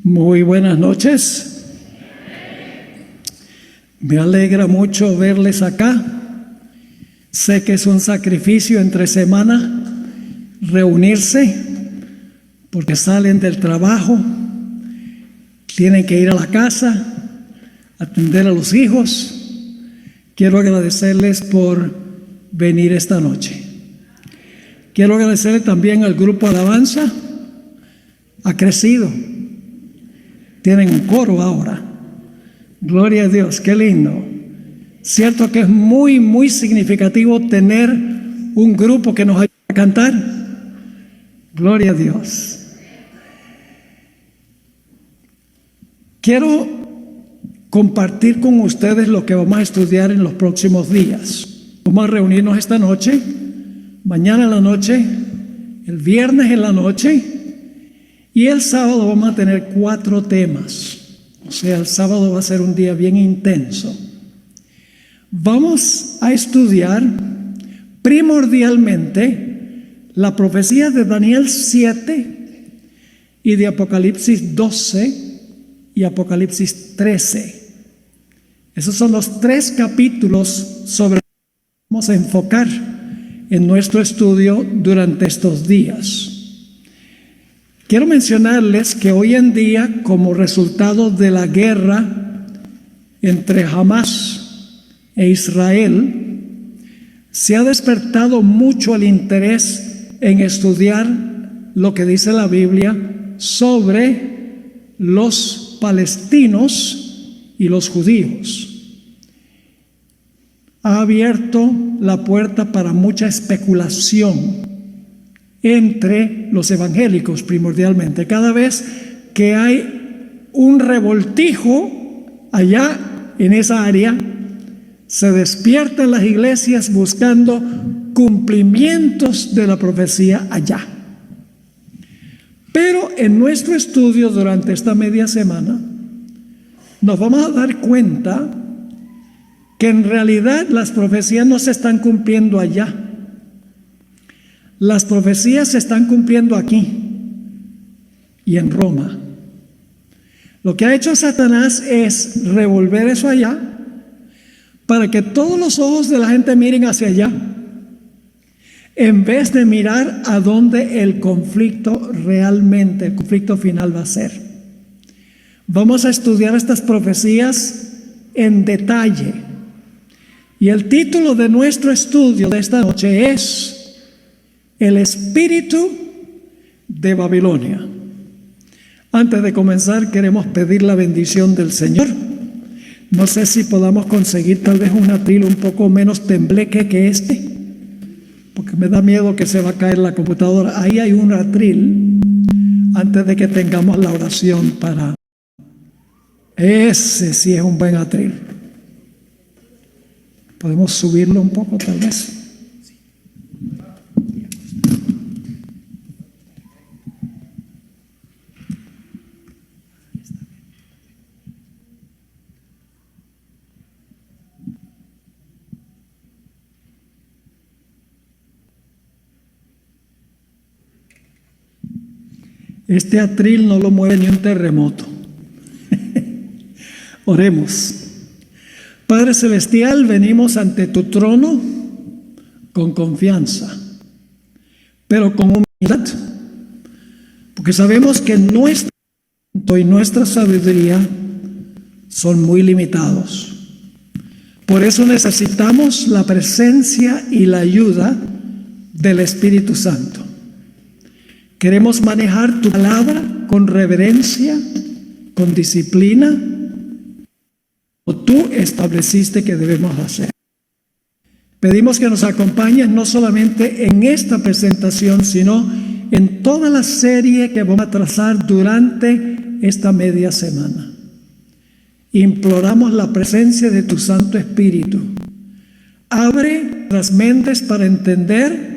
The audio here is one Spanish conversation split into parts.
Muy buenas noches. Me alegra mucho verles acá. Sé que es un sacrificio entre semana reunirse porque salen del trabajo, tienen que ir a la casa, atender a los hijos. Quiero agradecerles por venir esta noche. Quiero agradecerle también al grupo Alabanza. Ha crecido. Tienen un coro ahora. Gloria a Dios, qué lindo. Cierto que es muy, muy significativo tener un grupo que nos ayude a cantar. Gloria a Dios. Quiero compartir con ustedes lo que vamos a estudiar en los próximos días. Vamos a reunirnos esta noche, mañana en la noche, el viernes en la noche y el sábado vamos a tener 4 temas. O sea, el sábado va a ser un día bien intenso. Vamos a estudiar primordialmente la profecía de Daniel 7 y de Apocalipsis 12 y Apocalipsis 13. Esos son los 3 capítulos sobre los que vamos a enfocar en nuestro estudio durante estos días. Quiero mencionarles que hoy en día, como resultado de la guerra entre Hamás e Israel, se ha despertado mucho el interés en estudiar lo que dice la Biblia sobre los palestinos y los judíos. Ha abierto la puerta para mucha especulación entre los evangélicos primordialmente. Cada vez que hay un revoltijo allá en esa área, se despiertan las iglesias buscando cumplimientos de la profecía allá. Pero en nuestro estudio durante esta media semana nos vamos a dar cuenta que en realidad las profecías no se están cumpliendo allá. Las profecías se están cumpliendo aquí y en Roma. Lo que ha hecho Satanás es revolver eso allá para que todos los ojos de la gente miren hacia allá, en vez de mirar a dónde el conflicto realmente, el conflicto final va a ser. Vamos a estudiar estas profecías en detalle. Y el título de nuestro estudio de esta noche es El espíritu de Babilonia. Antes de comenzar, queremos pedir la bendición del Señor. No sé si podamos conseguir tal vez un atril un poco menos tembleque que este, porque me da miedo que se va a caer la computadora. Ahí hay un atril antes de que tengamos la oración para... Ese sí es un buen atril. ¿Podemos subirlo un poco tal vez? Este atril no lo mueve ni un terremoto. Oremos. Padre Celestial, venimos ante tu trono con confianza, pero con humildad, porque sabemos que nuestro y nuestra sabiduría son muy limitados. Por eso necesitamos la presencia y la ayuda del Espíritu Santo. Queremos manejar tu palabra con reverencia, con disciplina, como tú estableciste que debemos hacer. Pedimos que nos acompañes no solamente en esta presentación, sino en toda la serie que vamos a trazar durante esta media semana. Imploramos la presencia de tu Santo Espíritu. Abre las mentes para entender,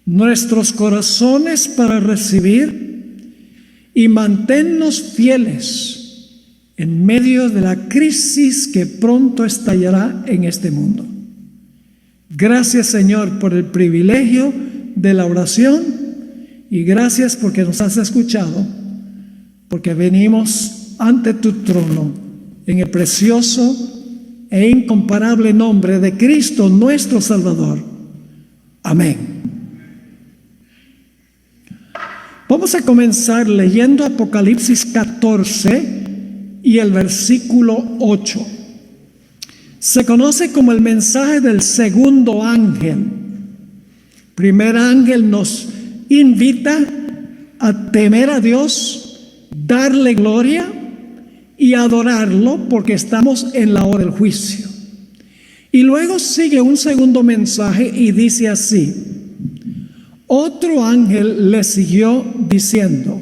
nuestros corazones para recibir y manténnos fieles en medio de la crisis que pronto estallará en este mundo. Gracias, Señor, por el privilegio de la oración y gracias porque nos has escuchado. porque venimos ante tu trono en el precioso e incomparable nombre de Cristo nuestro Salvador. Amén. Vamos a comenzar leyendo Apocalipsis 14 y el versículo 8. Se conoce como el mensaje del segundo ángel. Primer ángel nos invita a temer a Dios, darle gloria y adorarlo porque estamos en la hora del juicio. Y luego sigue un segundo mensaje y dice así: otro ángel le siguió diciendo: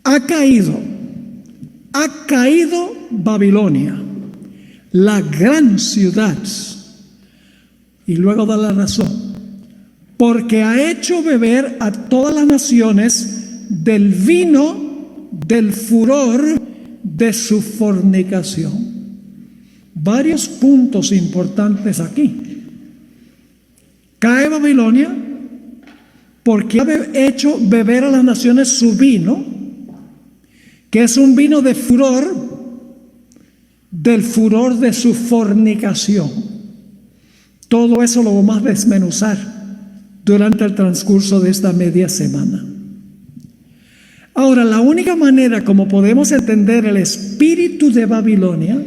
ha caído Babilonia, la gran ciudad. Y luego da la razón: porque ha hecho beber a todas las naciones del vino del furor de su fornicación. Varios puntos importantes aquí. Cae Babilonia porque ha hecho beber a las naciones su vino, que es un vino de furor, del furor de su fornicación. Todo eso lo vamos a desmenuzar durante el transcurso de esta media semana. Ahora, la única manera como podemos entender el espíritu de Babilonia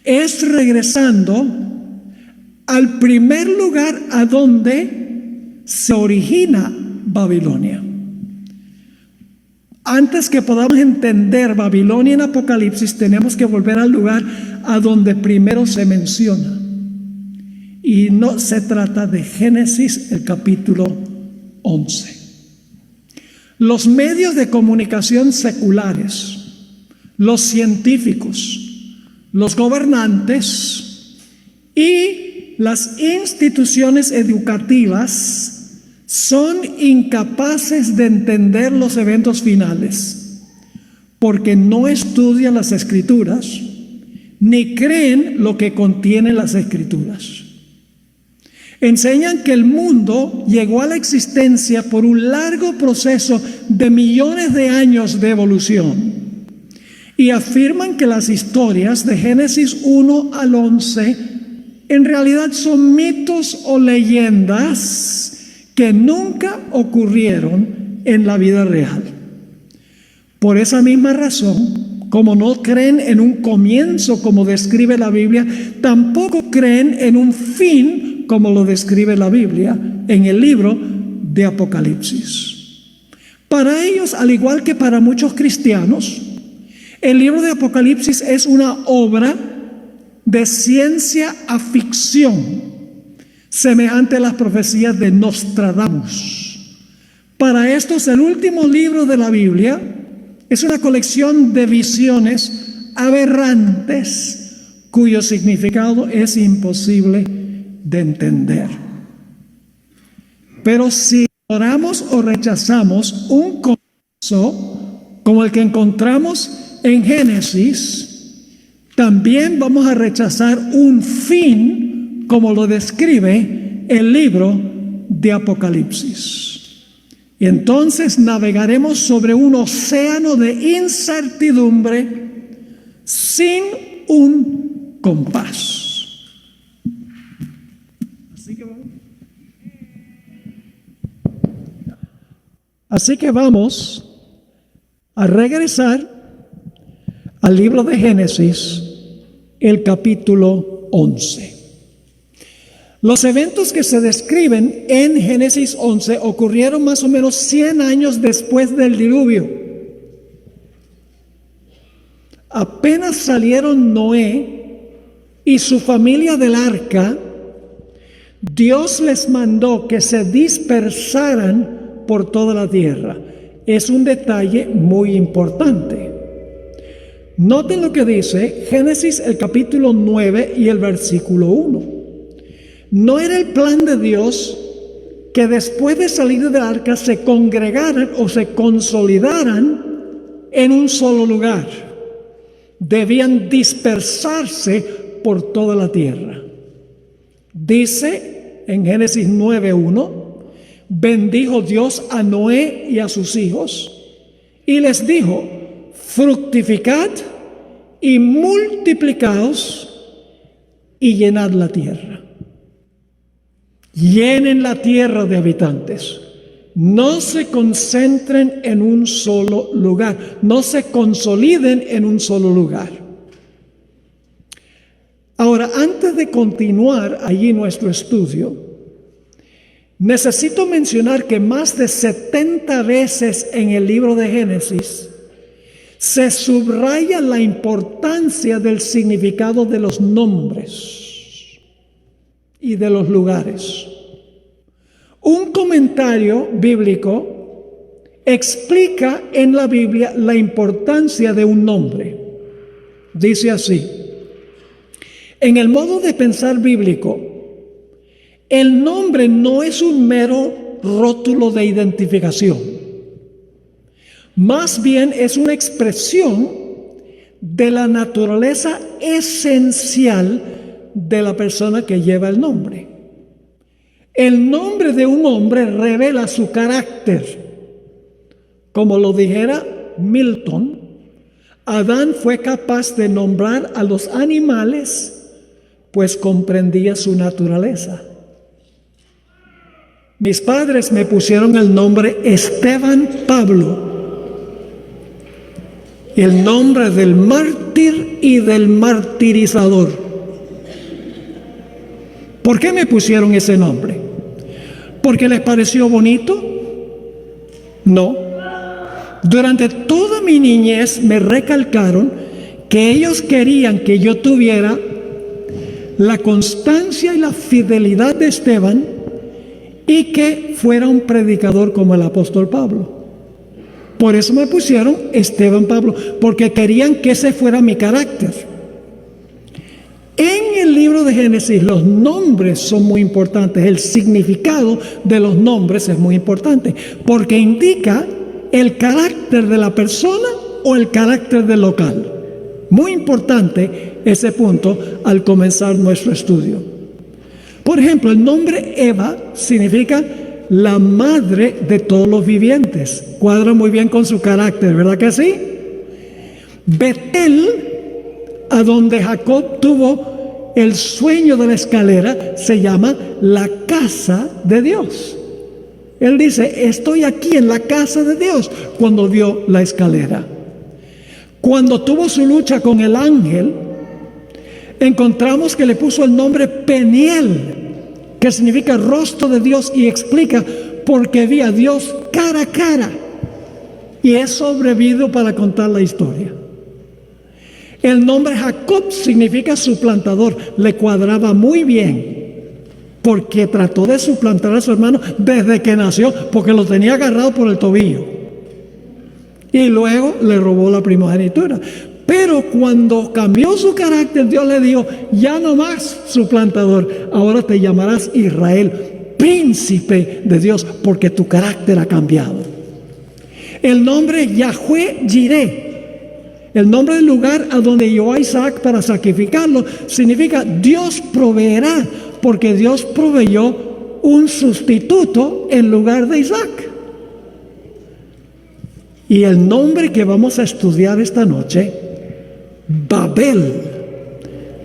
es regresando al primer lugar a donde se origina Babilonia. Antes que podamos entender Babilonia en Apocalipsis, tenemos que volver al lugar a donde primero se menciona. Y no se trata de Génesis, el capítulo 11. Los medios de comunicación seculares, los científicos, los gobernantes y las instituciones educativas son incapaces de entender los eventos finales porque no estudian las Escrituras ni creen lo que contienen las Escrituras. Enseñan que el mundo llegó a la existencia por un largo proceso de millones de años de evolución y afirman que las historias de Génesis 1 al 11 en realidad son mitos o leyendas que nunca ocurrieron en la vida real. Por esa misma razón, como no creen en un comienzo como describe la Biblia, tampoco creen en un fin como lo describe la Biblia en el libro de Apocalipsis. Para ellos, al igual que para muchos cristianos, el libro de Apocalipsis es una obra de ciencia ficción, semejante a las profecías de Nostradamus. Para estos, el último libro de la Biblia es una colección de visiones aberrantes cuyo significado es imposible de entender. Pero si ignoramos o rechazamos un comienzo como el que encontramos en Génesis, también vamos a rechazar un fin como lo describe el libro de Apocalipsis. Y entonces navegaremos sobre un océano de incertidumbre sin un compás. Así que vamos a regresar al libro de Génesis, el capítulo 11. Los eventos que se describen en Génesis 11 ocurrieron más o menos 100 años después del diluvio. Apenas salieron Noé y su familia del arca, Dios les mandó que se dispersaran por toda la tierra. Es un detalle muy importante. Noten lo que dice Génesis el capítulo 9 y el versículo 1. No era el plan de Dios que después de salir del arca se congregaran o se consolidaran en un solo lugar. Debían dispersarse por toda la tierra. Dice en Génesis 9:1: bendijo Dios a Noé y a sus hijos y les dijo: fructificad y multiplicaos y llenad la tierra. Llenen la tierra de habitantes. No se concentren en un solo lugar. No se consoliden en un solo lugar. Ahora, antes de continuar allí nuestro estudio, necesito mencionar que más de 70 veces en el libro de Génesis se subraya la importancia del significado de los nombres y de los lugares. Un comentario bíblico explica en la Biblia la importancia de un nombre. Dice así: en el modo de pensar bíblico, el nombre no es un mero rótulo de identificación. Más bien es una expresión de la naturaleza esencial de la persona que lleva el nombre. El nombre de un hombre revela su carácter. Como lo dijera Milton, Adán fue capaz de nombrar a los animales, pues comprendía su naturaleza. Mis padres me pusieron el nombre Esteban Pablo, el nombre del mártir y del martirizador. ¿Por qué me pusieron ese nombre? ¿Porque les pareció bonito? No. Durante toda mi niñez me recalcaron que ellos querían que yo tuviera la constancia y la fidelidad de Esteban y que fuera un predicador como el apóstol Pablo. Por eso me pusieron Esteban Pablo, porque querían que ese fuera mi carácter. En el libro de Génesis los nombres son muy importantes. El significado de los nombres es muy importante, porque indica el carácter de la persona o el carácter del local. Muy importante ese punto al comenzar nuestro estudio. Por ejemplo, el nombre Eva significa la madre de todos los vivientes. Cuadra muy bien con su carácter, ¿verdad que sí? Betel, a donde Jacob tuvo el sueño de la escalera, se llama la casa de Dios. Él dice: estoy aquí en la casa de Dios, cuando vio la escalera. Cuando tuvo su lucha con el ángel, encontramos que le puso el nombre Peniel, que significa rostro de Dios, y explica porque vi a Dios cara a cara, y he sobrevivido para contar la historia. El nombre Jacob significa suplantador. Le cuadraba muy bien, porque trató de suplantar a su hermano desde que nació, porque lo tenía agarrado por el tobillo, y luego le robó la primogenitura. Pero cuando cambió su carácter, Dios le dijo: ya no más suplantador, ahora te llamarás Israel, príncipe de Dios, porque tu carácter ha cambiado. El nombre Yahweh Jireh, el nombre del lugar a donde llevó a Isaac para sacrificarlo, significa Dios proveerá, porque Dios proveyó un sustituto en lugar de Isaac. Y el nombre que vamos a estudiar esta noche, Babel,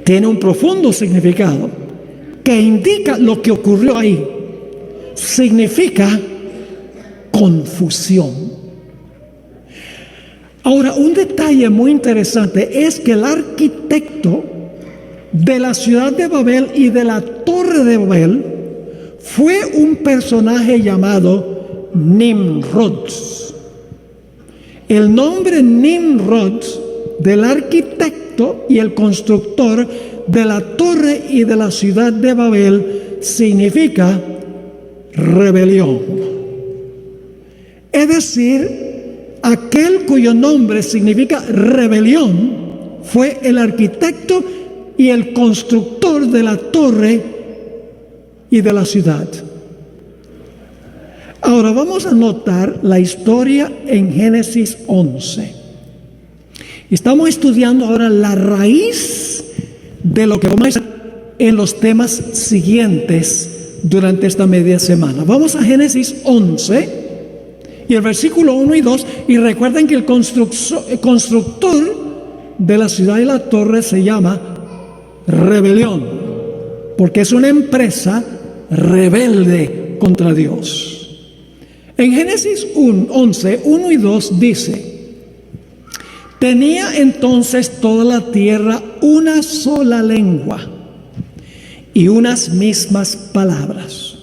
tiene un profundo significado que indica lo que ocurrió ahí. Significa confusión. Ahora, un detalle muy interesante es que el arquitecto de la ciudad de Babel y de la torre de Babel fue un personaje llamado Nimrod. El nombre Nimrod del arquitecto y el constructor de la torre y de la ciudad de Babel significa rebelión. Es decir, aquel cuyo nombre significa rebelión fue el arquitecto y el constructor de la torre y de la ciudad. Ahora vamos a notar la historia en Génesis 11. Estamos estudiando ahora la raíz de lo que vamos a ver en los temas siguientes durante esta media semana. Vamos a Génesis 11 y el versículo 1 y 2. Y recuerden que el constructor de la ciudad y la torre se llama rebelión, porque es una empresa rebelde contra Dios. En Génesis 11, 1 y 2 dice: tenía entonces toda la tierra una sola lengua y unas mismas palabras.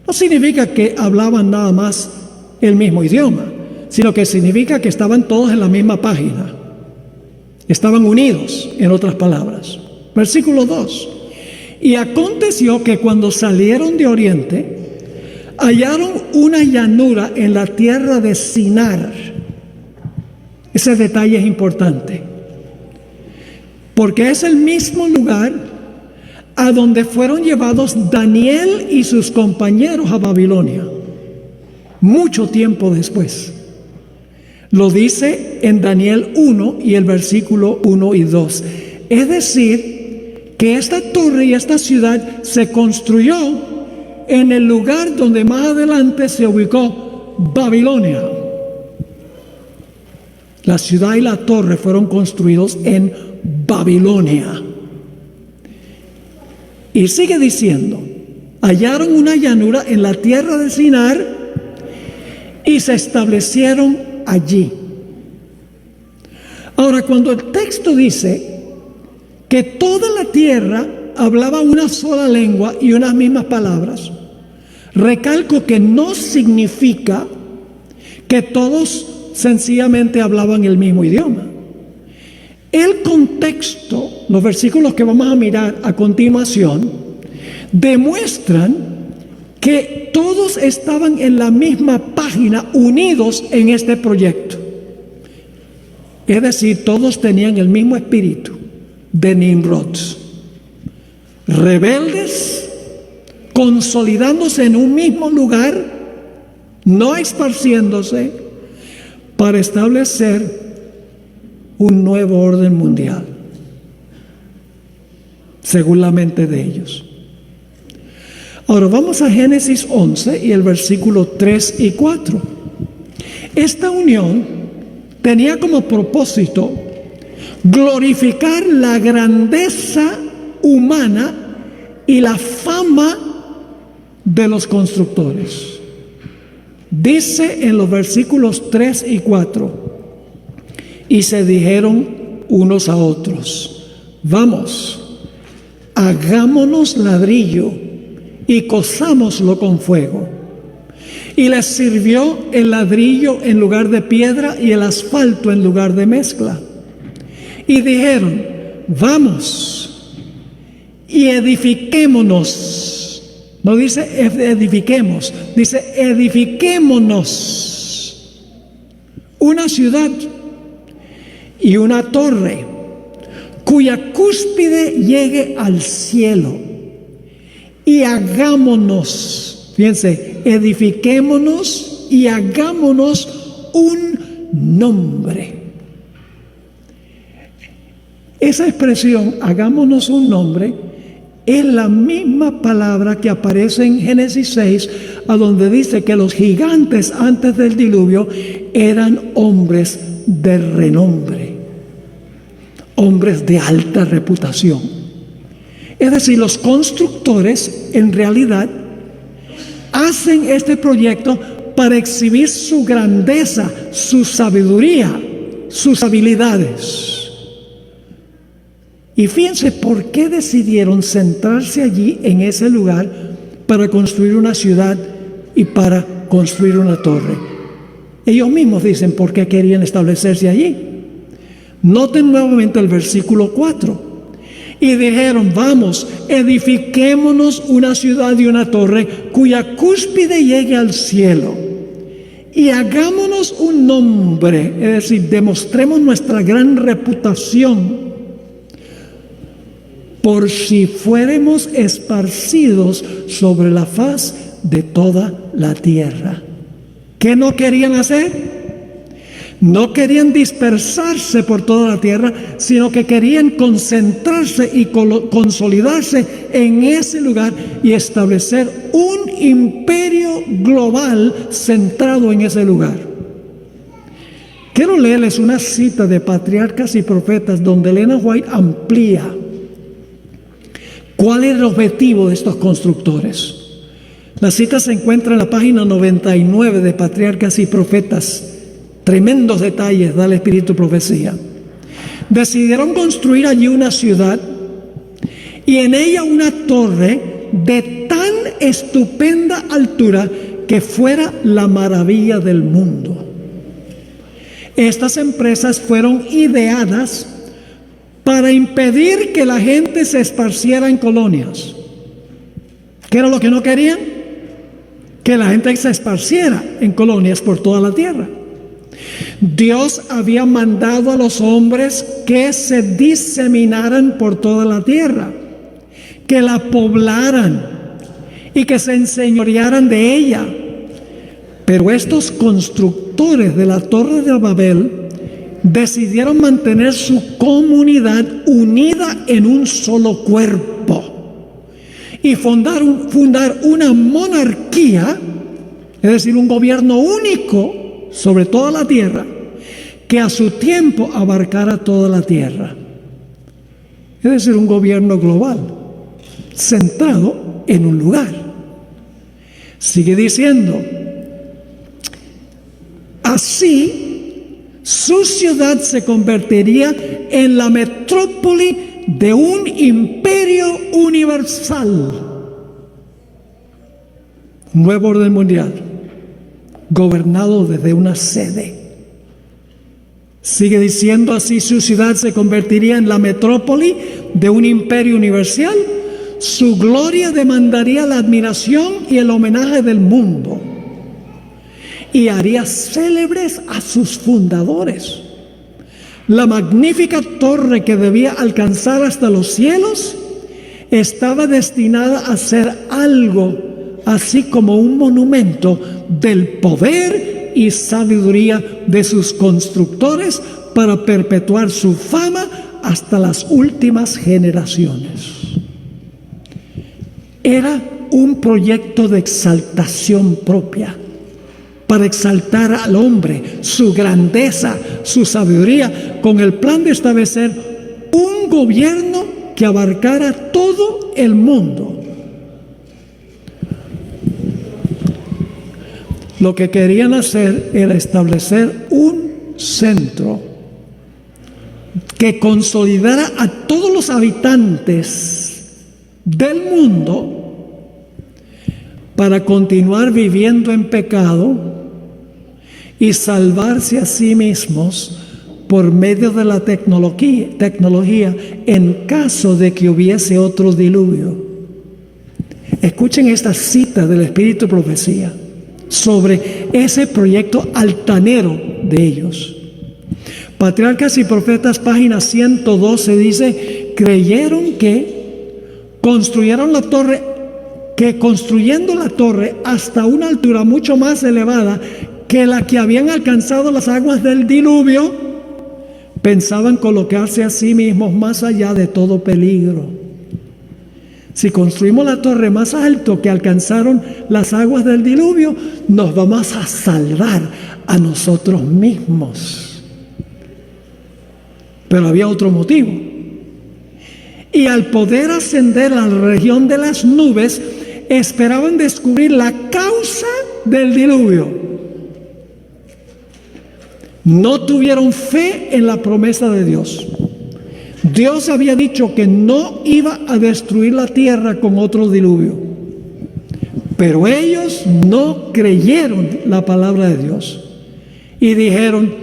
No significa que hablaban nada más el mismo idioma, sino que significa que estaban todos en la misma página. Estaban unidos, en otras palabras. Versículo 2. Y aconteció que cuando salieron de oriente, hallaron una llanura en la tierra de Sinar. Ese detalle es importante, porque es el mismo lugar a donde fueron llevados Daniel y sus compañeros a Babilonia, mucho tiempo después. Lo dice en Daniel 1 y el versículo 1 y 2. Es decir, que esta torre y esta ciudad se construyó en el lugar donde más adelante se ubicó Babilonia. La ciudad y la torre fueron construidos en Babilonia. Y sigue diciendo: hallaron una llanura en la tierra de Sinar y se establecieron allí. Ahora, cuando el texto dice que toda la tierra hablaba una sola lengua y unas mismas palabras, recalco que no significa que todos sencillamente hablaban el mismo idioma. El contexto, los versículos que vamos a mirar a continuación, demuestran que todos estaban en la misma página, unidos en este proyecto. Es decir, todos tenían el mismo espíritu de Nimrod, rebeldes, consolidándose en un mismo lugar, no esparciéndose, para establecer un nuevo orden mundial, según la mente de ellos. Ahora vamos a Génesis 11 y el versículo 3 y 4. Esta unión tenía como propósito glorificar la grandeza humana y la fama de los constructores. Dice en los versículos 3 y 4: y se dijeron unos a otros: vamos, hagámonos ladrillo y cozámoslo con fuego. Y les sirvió el ladrillo en lugar de piedra y el asfalto en lugar de mezcla. Y dijeron: vamos y edifiquémonos. No dice edifiquemos, dice edifiquémonos una ciudad y una torre cuya cúspide llegue al cielo, y hagámonos, fíjense, edifiquémonos y hagámonos un nombre. Esa expresión, hagámonos un nombre, es la misma palabra que aparece en Génesis 6, a donde dice que los gigantes antes del diluvio eran hombres de renombre, hombres de alta reputación. Es decir, los constructores en realidad hacen este proyecto para exhibir su grandeza, su sabiduría, sus habilidades. Y fíjense por qué decidieron centrarse allí en ese lugar para construir una ciudad y para construir una torre. Ellos mismos dicen por qué querían establecerse allí. Noten nuevamente el versículo 4. Y dijeron: vamos, edifiquémonos una ciudad y una torre cuya cúspide llegue al cielo, y hagámonos un nombre, es decir, demostremos nuestra gran reputación, por si fuéramos esparcidos sobre la faz de toda la tierra. ¿Qué no querían hacer? No querían dispersarse por toda la tierra, sino que querían concentrarse y consolidarse en ese lugar y establecer un imperio global centrado en ese lugar. Quiero leerles una cita de Patriarcas y Profetas donde Elena White amplía cuál es el objetivo de estos constructores. La cita se encuentra en la página 99 de Patriarcas y Profetas. Tremendos detalles da el Espíritu Profecía. Decidieron construir allí una ciudad y en ella una torre de tan estupenda altura que fuera la maravilla del mundo. Estas empresas fueron ideadas para impedir que la gente se esparciera en colonias. ¿Qué era lo que no querían? Que la gente se esparciera en colonias por toda la tierra. Dios había mandado a los hombres que se diseminaran por toda la tierra, que la poblaran y que se enseñorearan de ella. Pero estos constructores de la Torre de Babel decidieron mantener su comunidad unida en un solo cuerpo y fundar una monarquía, es decir, un gobierno único sobre toda la tierra, que a su tiempo abarcara toda la tierra. Es decir, un gobierno global, centrado en un lugar. Sigue diciendo, así su ciudad se convertiría en la metrópoli de un imperio universal. Nuevo orden mundial, gobernado desde una sede. Sigue diciendo, así su ciudad se convertiría en la metrópoli de un imperio universal. Su gloria demandaría la admiración y el homenaje del mundo y haría célebres a sus fundadores. La magnífica torre que debía alcanzar hasta los cielos estaba destinada a ser algo así como un monumento del poder y sabiduría de sus constructores para perpetuar su fama hasta las últimas generaciones. Era un proyecto de exaltación propia, para exaltar al hombre, su grandeza, su sabiduría, con el plan de establecer un gobierno que abarcara todo el mundo. Lo que querían hacer era establecer un centro que consolidara a todos los habitantes del mundo para continuar viviendo en pecado y salvarse a sí mismos por medio de la tecnología en caso de que hubiese otro diluvio. Escuchen esta cita del Espíritu Profecía sobre ese proyecto altanero de ellos. Patriarcas y Profetas, página 112, dice, creyeron que construyendo la torre hasta una altura mucho más elevada que la que habían alcanzado las aguas del diluvio, pensaban colocarse a sí mismos más allá de todo peligro. Si construimos la torre más alto que alcanzaron las aguas del diluvio, nos vamos a salvar a nosotros mismos. Pero había otro motivo. Y al poder ascender a la región de las nubes, esperaban descubrir la causa del diluvio. No tuvieron fe en la promesa de Dios. Dios había dicho que no iba a destruir la tierra con otro diluvio, pero ellos no creyeron la palabra de Dios y dijeron,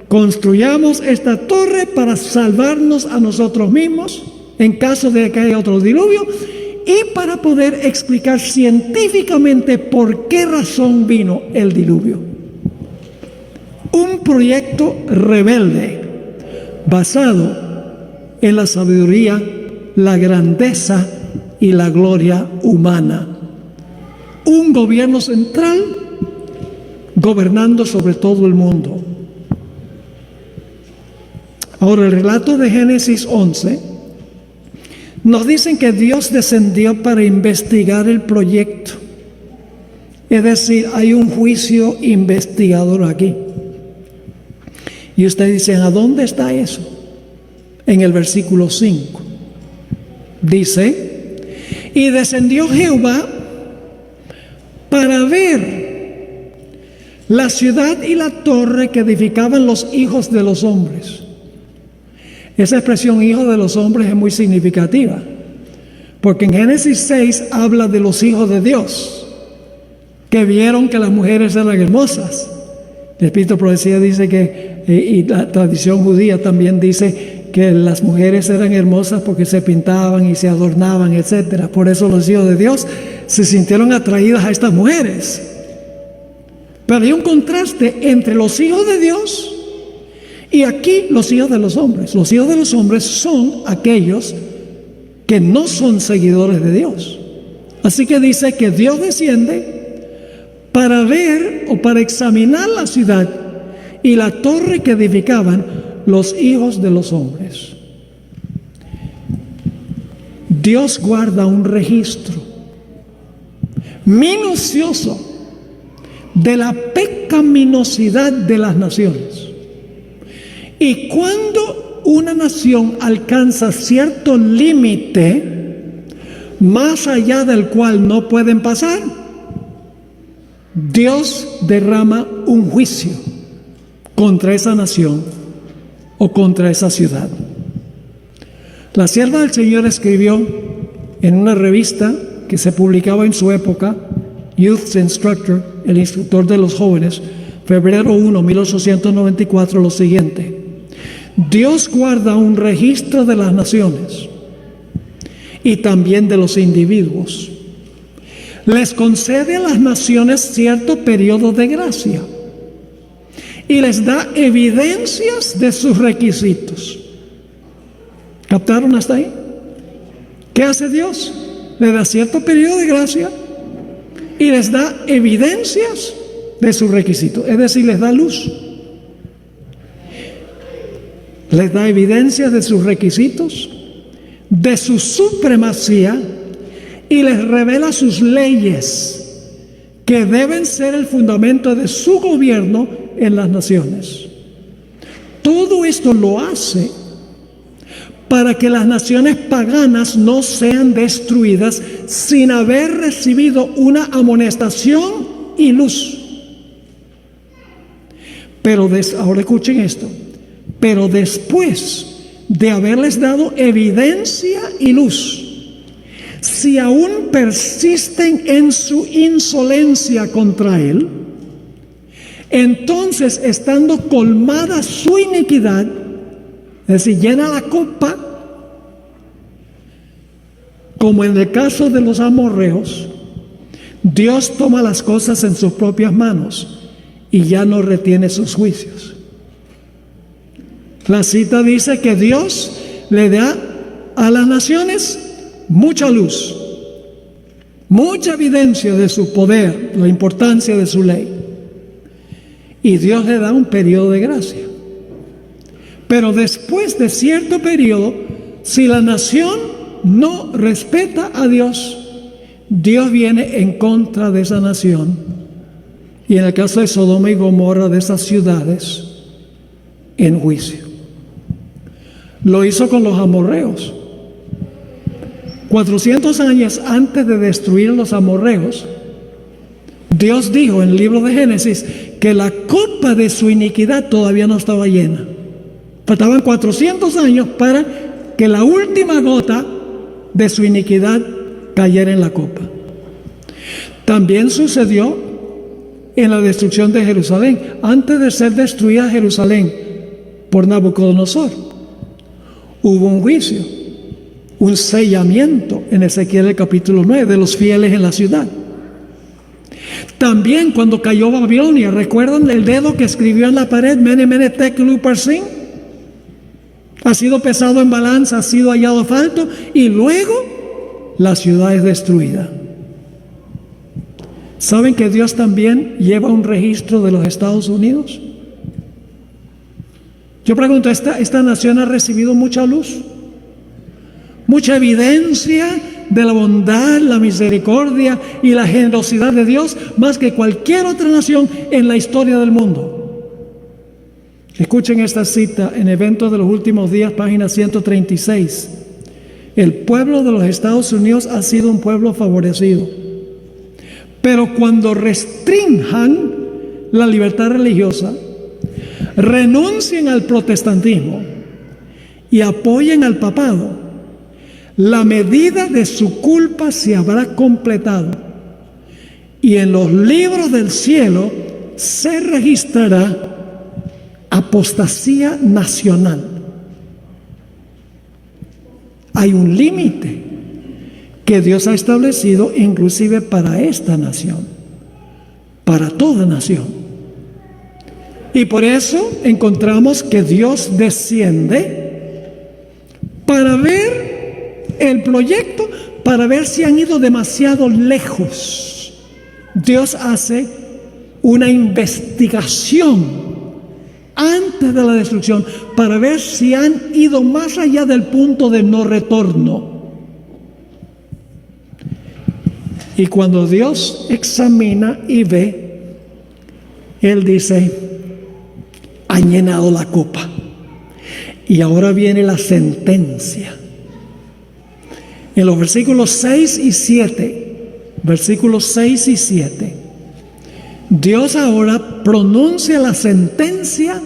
construyamos esta torre para salvarnos a nosotros mismos en caso de que haya otro diluvio y para poder explicar científicamente por qué razón vino el diluvio. Un proyecto rebelde basado en la sabiduría, la grandeza y la gloria humana. Un gobierno central gobernando sobre todo el mundo. Ahora, el relato de Génesis 11 nos dicen que Dios descendió para investigar el proyecto. Es decir, hay un juicio investigador aquí. Y ustedes dicen, ¿a dónde está eso? En el versículo 5. Dice, y descendió Jehová para ver la ciudad y la torre que edificaban los hijos de los hombres. Esa expresión hijos de los hombres es muy significativa, porque en Génesis 6 habla de los hijos de Dios, que vieron que las mujeres eran hermosas. El Espíritu de Profecía dice que, y la tradición judía también dice que las mujeres eran hermosas porque se pintaban y se adornaban, etc. Por eso los hijos de Dios se sintieron atraídos a estas mujeres. Pero hay un contraste entre los hijos de Dios y aquí los hijos de los hombres. Los hijos de los hombres son aquellos que no son seguidores de Dios. Así que dice que Dios desciende para ver o para examinar la ciudad y la torre que edificaban los hijos de los hombres. Dios guarda un registro minucioso de la pecaminosidad de las naciones. Y cuando una nación alcanza cierto límite más allá del cual no pueden pasar, Dios derrama un juicio contra esa nación o contra esa ciudad. La sierva del Señor escribió en una revista que se publicaba en su época, Youth Instructor, el instructor de los jóvenes, febrero 1, 1894, lo siguiente: Dios guarda un registro de las naciones y también de los individuos. Les concede a las naciones cierto periodo de gracia y les da evidencias de sus requisitos. ¿Captaron hasta ahí? ¿Qué hace Dios? Le da cierto periodo de gracia y les da evidencias de sus requisitos. Es decir, les da luz. Les da evidencias de sus requisitos, de su supremacía, y les revela sus leyes, que deben ser el fundamento de su gobierno en las naciones. Todo esto lo hace para que las naciones paganas no sean destruidas sin haber recibido una amonestación y luz. Pero ahora escuchen esto. Pero después de haberles dado evidencia y luz, si aún persisten en su insolencia contra él, entonces, estando colmada su iniquidad, es decir, llena la copa, como en el caso de los amorreos, Dios toma las cosas en sus propias manos y ya no retiene sus juicios. La cita dice que Dios le da a las naciones mucha luz, mucha evidencia de su poder, la importancia de su ley. Y Dios le da un periodo de gracia. Pero después de cierto periodo, si la nación no respeta a Dios, Dios viene en contra de esa nación. Y en el caso de Sodoma y Gomorra, de esas ciudades, en juicio. Lo hizo con los amorreos. 400 años antes de destruir los amorreos, Dios dijo en el libro de Génesis que la copa de su iniquidad todavía no estaba llena. Faltaban 400 años para que la última gota de su iniquidad cayera en la copa. También sucedió en la destrucción de Jerusalén. Antes de ser destruida Jerusalén por Nabucodonosor, hubo un juicio, un sellamiento en Ezequiel el capítulo 9 de los fieles en la ciudad. También cuando cayó Babilonia, ¿recuerdan el dedo que escribió en la pared? Mene, mene, tekel, uparsin. Ha sido pesado en balanza, ha sido hallado falto, y luego la ciudad es destruida. ¿Saben que Dios también lleva un registro de los Estados Unidos? Yo pregunto, ¿esta nación ha recibido mucha luz? Mucha evidencia de la bondad, la misericordia y la generosidad de Dios, más que cualquier otra nación en la historia del mundo. Escuchen esta cita en Eventos de los Últimos Días, página 136. El pueblo de los Estados Unidos ha sido un pueblo favorecido, pero cuando restrinjan la libertad religiosa, renuncien al protestantismo y apoyen al papado, la medida de su culpa se habrá completado y en los libros del cielo se registrará apostasía nacional. Hay un límite que Dios ha establecido inclusive para esta nación, para toda nación. Y por eso encontramos que Dios desciende para ver el proyecto, para ver si han ido demasiado lejos. Dios hace una investigación antes de la destrucción para ver si han ido más allá del punto de no retorno. Y cuando Dios examina y ve, Él dice: han llenado la copa y ahora viene la sentencia. En los versículos 6 y 7, Dios ahora pronuncia la sentencia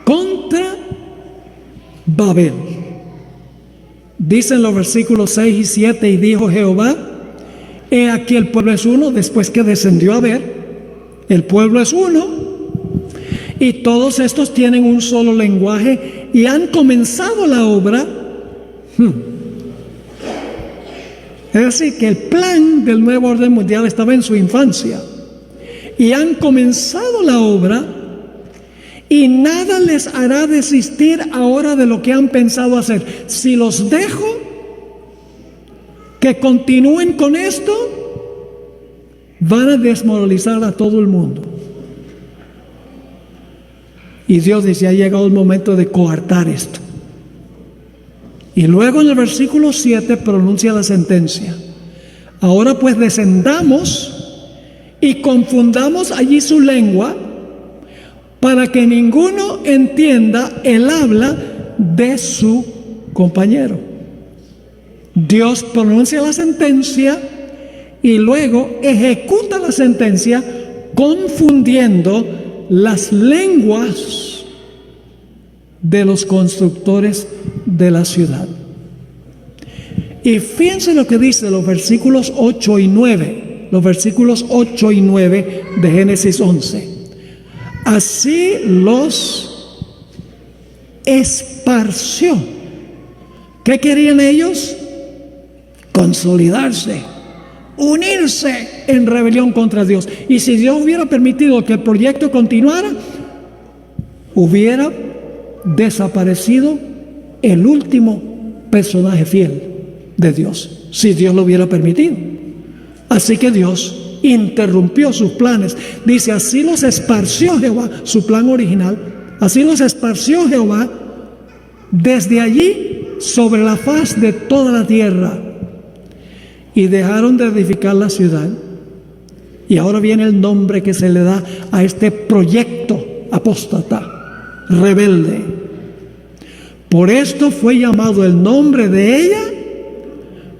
contra Babel. Dicen los versículos 6 y 7: y dijo Jehová, he aquí el pueblo es uno, después que descendió a ver, el pueblo es uno, y todos estos tienen un solo lenguaje y han comenzado la obra. Es decir, que el plan del nuevo orden mundial estaba en su infancia. Y han comenzado la obra, y nada les hará desistir ahora de lo que han pensado hacer. Si los dejo que continúen con esto, van a desmoralizar a todo el mundo. Y Dios dice: ha llegado el momento de coartar esto. Y luego en el versículo 7 pronuncia la sentencia. Ahora pues descendamos y confundamos allí su lengua, para que ninguno entienda el habla de su compañero. Dios pronuncia la sentencia y luego ejecuta la sentencia confundiendo las lenguas de los constructores de la ciudad. Y fíjense lo que dice los versículos 8 y 9. Los versículos 8 y 9 de Génesis 11. Así los esparció. ¿Qué querían ellos? Consolidarse, unirse en rebelión contra Dios. Y si Dios hubiera permitido que el proyecto continuara, hubiera desaparecido el último personaje fiel de Dios, si Dios lo hubiera permitido. Así que Dios interrumpió sus planes. Dice: así los esparció Jehová, su plan original, así los esparció Jehová desde allí sobre la faz de toda la tierra, y dejaron de edificar la ciudad. Y ahora viene el nombre que se le da a este proyecto apóstata, rebelde. Por esto fue llamado el nombre de ella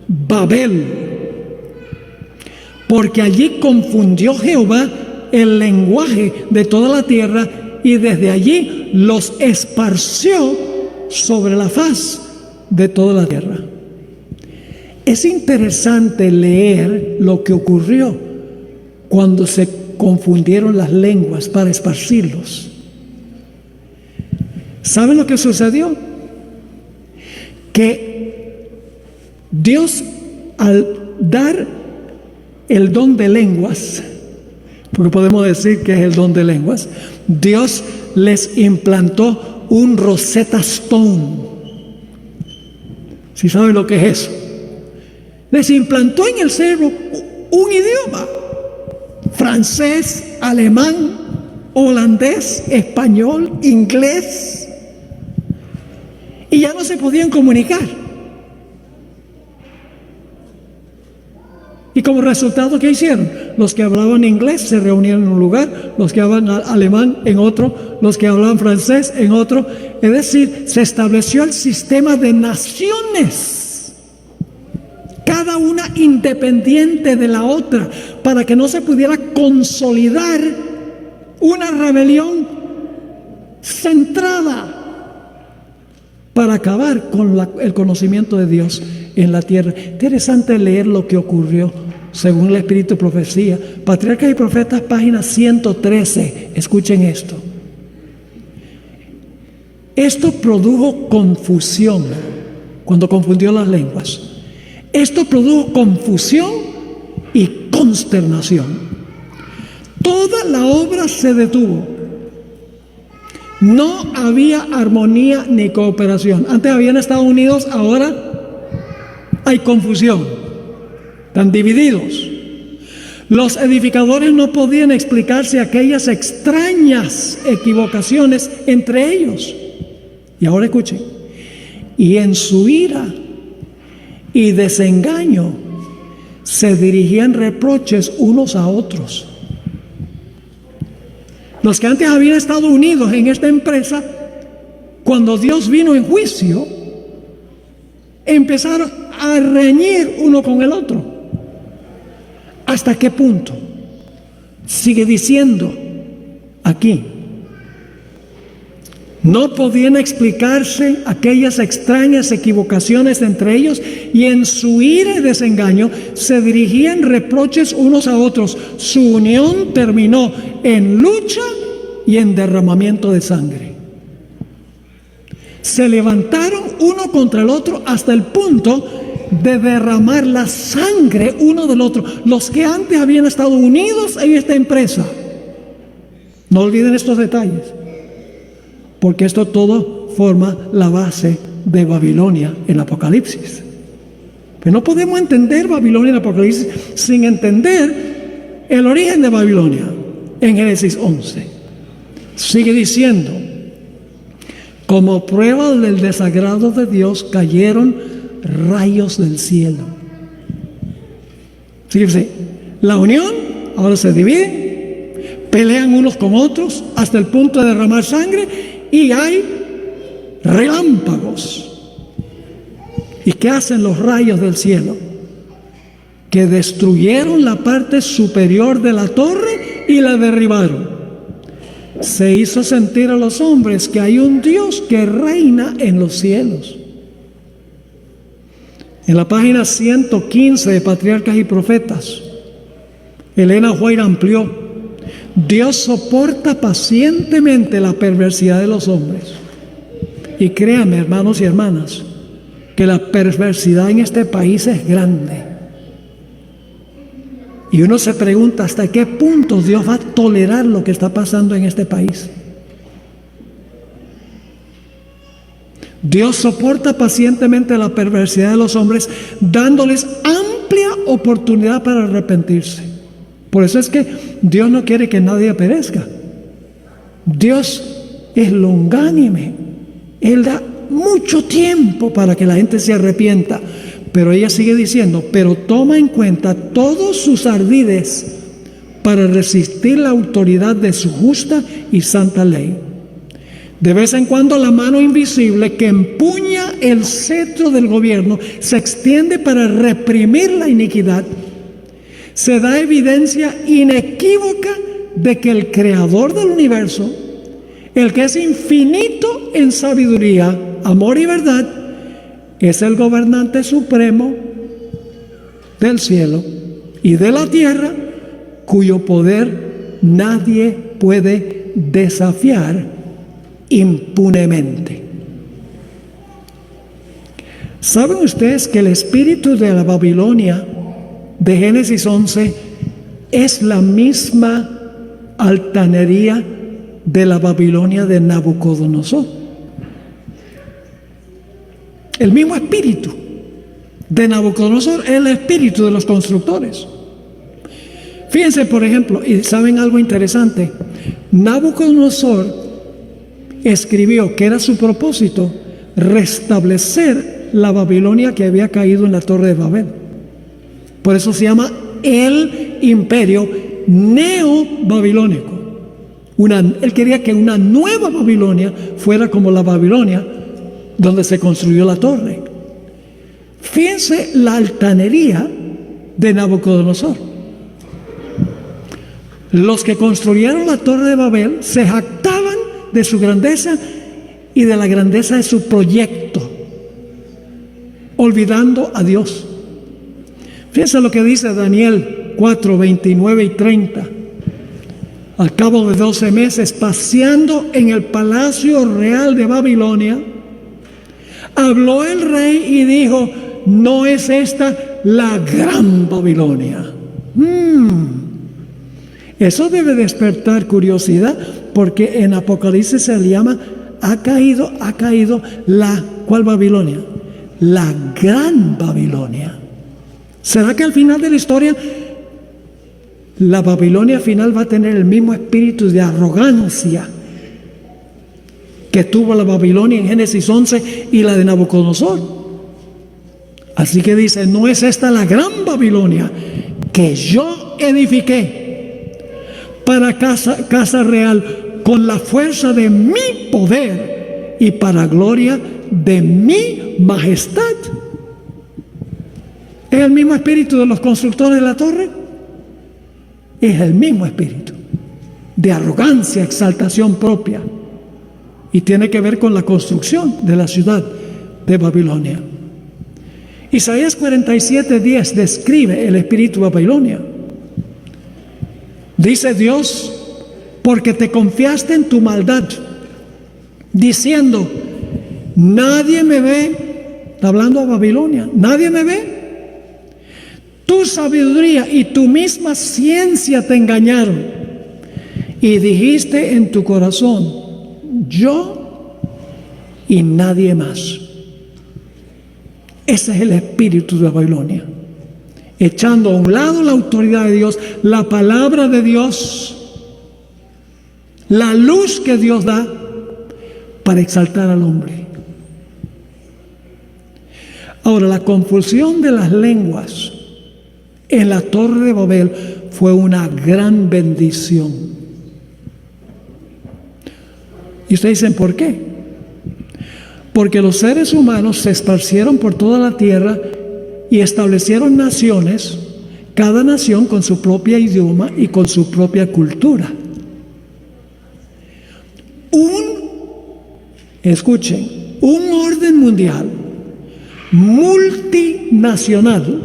Babel, porque allí confundió Jehová el lenguaje de toda la tierra, y desde allí los esparció sobre la faz de toda la tierra. Es interesante leer lo que ocurrió cuando se confundieron las lenguas para esparcirlos. ¿Saben lo que sucedió? Que Dios, al dar el don de lenguas, porque podemos decir que es el don de lenguas, Dios les implantó un Rosetta Stone. ¿Sí saben lo que es eso? Les implantó en el cerebro un idioma: francés, alemán, holandés, español, inglés. y ya no se podían comunicar. Y como resultado, ¿qué hicieron? Los que hablaban inglés se reunieron en un lugar, los que hablaban alemán en otro, los que hablaban francés en otro. Es decir, se estableció el sistema de naciones, cada una independiente de la otra, para que no se pudiera consolidar una rebelión centrada para acabar con el conocimiento de Dios en la tierra. Interesante leer lo que ocurrió según el Espíritu de Profecía. Patriarcas y Profetas, página 113. Escuchen esto. Esto produjo confusión cuando confundió las lenguas. Esto produjo confusión y consternación. Toda la obra se detuvo. No había armonía ni cooperación. Antes habían estado unidos, ahora hay confusión. Están divididos. Los edificadores no podían explicarse aquellas extrañas equivocaciones entre ellos. Y ahora escuchen. Y en su ira y desengaño se dirigían reproches unos a otros. Los que antes habían estado unidos en esta empresa, cuando Dios vino en juicio, empezaron a reñir uno con el otro. ¿Hasta qué punto? Sigue diciendo aquí. No podían explicarse aquellas extrañas equivocaciones entre ellos, y en su ira y desengaño se dirigían reproches unos a otros. Su unión terminó en lucha y en derramamiento de sangre. Se levantaron uno contra el otro hasta el punto de derramar la sangre uno del otro. Los que antes habían estado unidos en esta empresa. No olviden estos detalles, porque esto todo forma la base de Babilonia en Apocalipsis. Pero no podemos entender Babilonia en Apocalipsis sin entender el origen de Babilonia en Génesis 11. Sigue diciendo, como prueba del desagrado de Dios cayeron rayos del cielo. Fíjense, la unión ahora se divide, pelean unos con otros hasta el punto de derramar sangre, y hay relámpagos. ¿Y qué hacen los rayos del cielo? Que destruyeron la parte superior de la torre y la derribaron. Se hizo sentir a los hombres que hay un Dios que reina en los cielos. En la página 115 de Patriarcas y Profetas, Elena White amplió: Dios soporta pacientemente la perversidad de los hombres. Y créanme, hermanos y hermanas, que la perversidad en este país es grande. Y uno se pregunta hasta qué punto Dios va a tolerar lo que está pasando en este país. Dios soporta pacientemente la perversidad de los hombres, dándoles amplia oportunidad para arrepentirse. Por eso es que Dios no quiere que nadie perezca. Dios es longánime. Él da mucho tiempo para que la gente se arrepienta. Pero ella sigue diciendo, pero toma en cuenta todos sus ardides para resistir la autoridad de su justa y santa ley. De vez en cuando la mano invisible que empuña el cetro del gobierno se extiende para reprimir la iniquidad. Se da evidencia inequívoca de que el creador del universo, el que es infinito en sabiduría, amor y verdad, es el gobernante supremo del cielo y de la tierra, cuyo poder nadie puede desafiar impunemente. ¿Saben ustedes que el espíritu de la Babilonia de Génesis 11 es la misma altanería de la Babilonia de Nabucodonosor? El mismo espíritu de Nabucodonosor es el espíritu de los constructores. Fíjense, por ejemplo, y saben algo interesante, Nabucodonosor escribió que era su propósito restablecer la Babilonia que había caído en la Torre de Babel. Por eso se llama el imperio neobabilónico. Él quería que una nueva Babilonia fuera como la Babilonia donde se construyó la torre. Fíjense la altanería de Nabucodonosor. Los que construyeron la Torre de Babel se jactaban de su grandeza y de la grandeza de su proyecto, olvidando a Dios. Fíjense lo que dice Daniel 4, 29 y 30. Al cabo de 12 meses, paseando en el palacio real de Babilonia, habló el rey y dijo: ¿no es esta la gran Babilonia? Eso debe despertar curiosidad, porque en Apocalipsis se le llama, ha caído la, ¿cuál Babilonia? La gran Babilonia. ¿Será que al final de la historia la Babilonia final va a tener el mismo espíritu de arrogancia que tuvo la Babilonia en Génesis 11 y la de Nabucodonosor? Así que dice: ¿no es esta la gran Babilonia que yo edifiqué para casa real con la fuerza de mi poder y para gloria de mi majestad? ¿Es el mismo espíritu de los constructores de la torre? Es el mismo espíritu de arrogancia, exaltación propia, y tiene que ver con la construcción de la ciudad de Babilonia. Isaías 47:10 describe el espíritu de Babilonia. Dice Dios: porque te confiaste en tu maldad, diciendo: nadie me ve. Está hablando a Babilonia: nadie me ve. Tu sabiduría y tu misma ciencia te engañaron, y dijiste en tu corazón: yo y nadie más. Ese es el espíritu de Babilonia, echando a un lado la autoridad de Dios, la palabra de Dios, la luz que Dios da, para exaltar al hombre. Ahora, la confusión de las lenguas en la Torre de Babel fue una gran bendición. Y ustedes dicen: ¿por qué? Porque los seres humanos se esparcieron por toda la tierra y establecieron naciones, cada nación con su propio idioma y con su propia cultura. Escuchen, un orden mundial multinacional,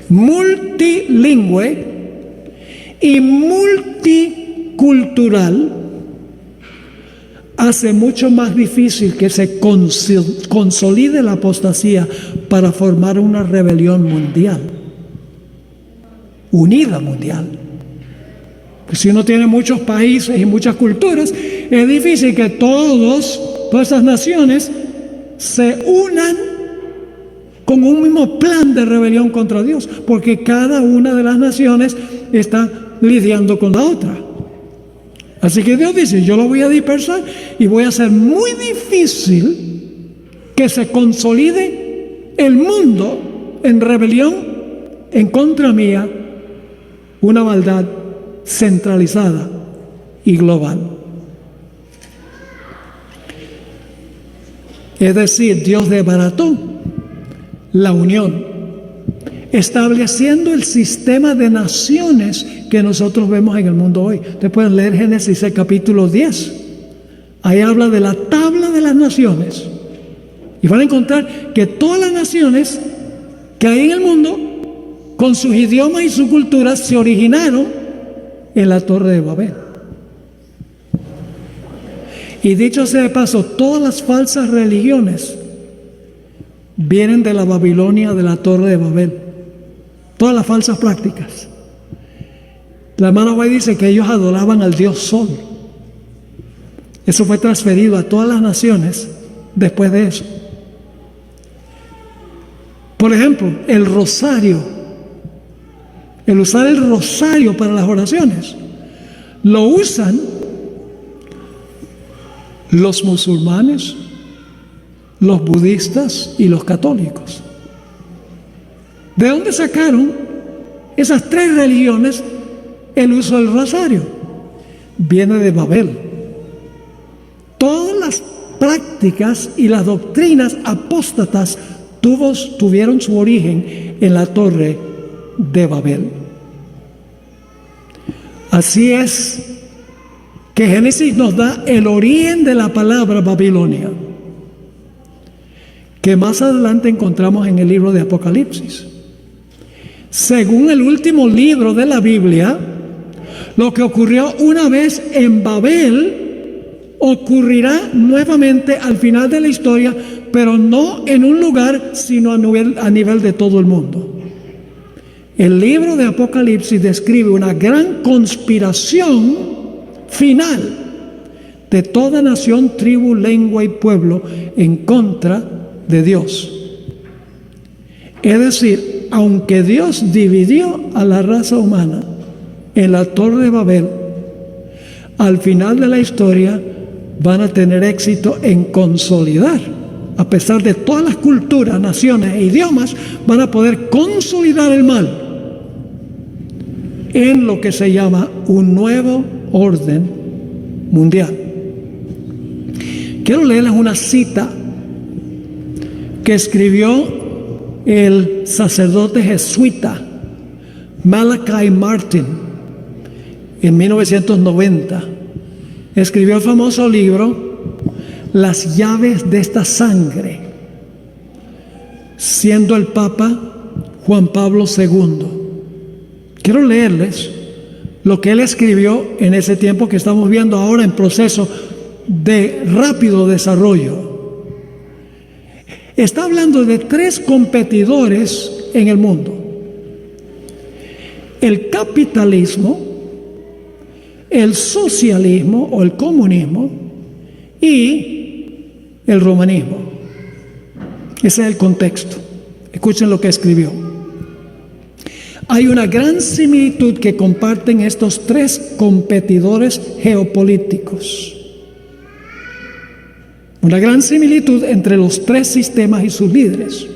multilingüe y multicultural hace mucho más difícil que se consolide la apostasía para formar una rebelión mundial, unida mundial. Pues si uno tiene muchos países y muchas culturas, es difícil que todas esas naciones se unan con un mismo plan de rebelión contra Dios, porque cada una de las naciones está lidiando con la otra. Así que Dios dice: yo lo voy a dispersar y voy a hacer muy difícil que se consolide el mundo en rebelión en contra mía, una maldad centralizada y global. Es decir, Dios desbarató la unión, estableciendo el sistema de naciones que nosotros vemos en el mundo hoy. Ustedes pueden leer Génesis capítulo 10. Ahí habla de la tabla de las naciones. Y van a encontrar que todas las naciones que hay en el mundo, con sus idiomas y su cultura, se originaron en la Torre de Babel. Y dicho sea de paso, todas las falsas religiones vienen de la Babilonia, de la Torre de Babel. Todas las falsas prácticas. La hermana White dice que ellos adoraban al dios Sol. Eso fue transferido a todas las naciones después de eso. Por ejemplo, el rosario. El usar el rosario para las oraciones lo usan los musulmanes, los budistas y los católicos. ¿De dónde sacaron esas tres religiones el uso del rosario? Viene de Babel. Todas las prácticas y las doctrinas apóstatas tuvieron su origen en la torre de Babel. Así es que Génesis nos da el origen de la palabra Babilonia, que más adelante encontramos en el libro de Apocalipsis. Según el último libro de la Biblia, lo que ocurrió una vez en Babel ocurrirá nuevamente al final de la historia, pero no en un lugar, sino a nivel de todo el mundo. El libro de Apocalipsis describe una gran conspiración final de toda nación, tribu, lengua y pueblo en contra de Dios. Es decir, aunque Dios dividió a la raza humana en la Torre de Babel, al final de la historia van a tener éxito en consolidar, a pesar de todas las culturas, naciones e idiomas, van a poder consolidar el mal en lo que se llama un nuevo orden mundial. Quiero leerles una cita que escribió el sacerdote jesuita Malachi Martin en 1990. Escribió el famoso libro Las llaves de esta sangre, siendo el Papa Juan Pablo II. Quiero leerles lo que él escribió en ese tiempo que estamos viendo ahora en proceso de rápido desarrollo. Está hablando de tres competidores en el mundo: el capitalismo, el socialismo o el comunismo y el romanismo. Ese es el contexto. Escuchen lo que escribió. Hay una gran similitud que comparten estos tres competidores geopolíticos. Una gran similitud entre los tres sistemas y sus líderes.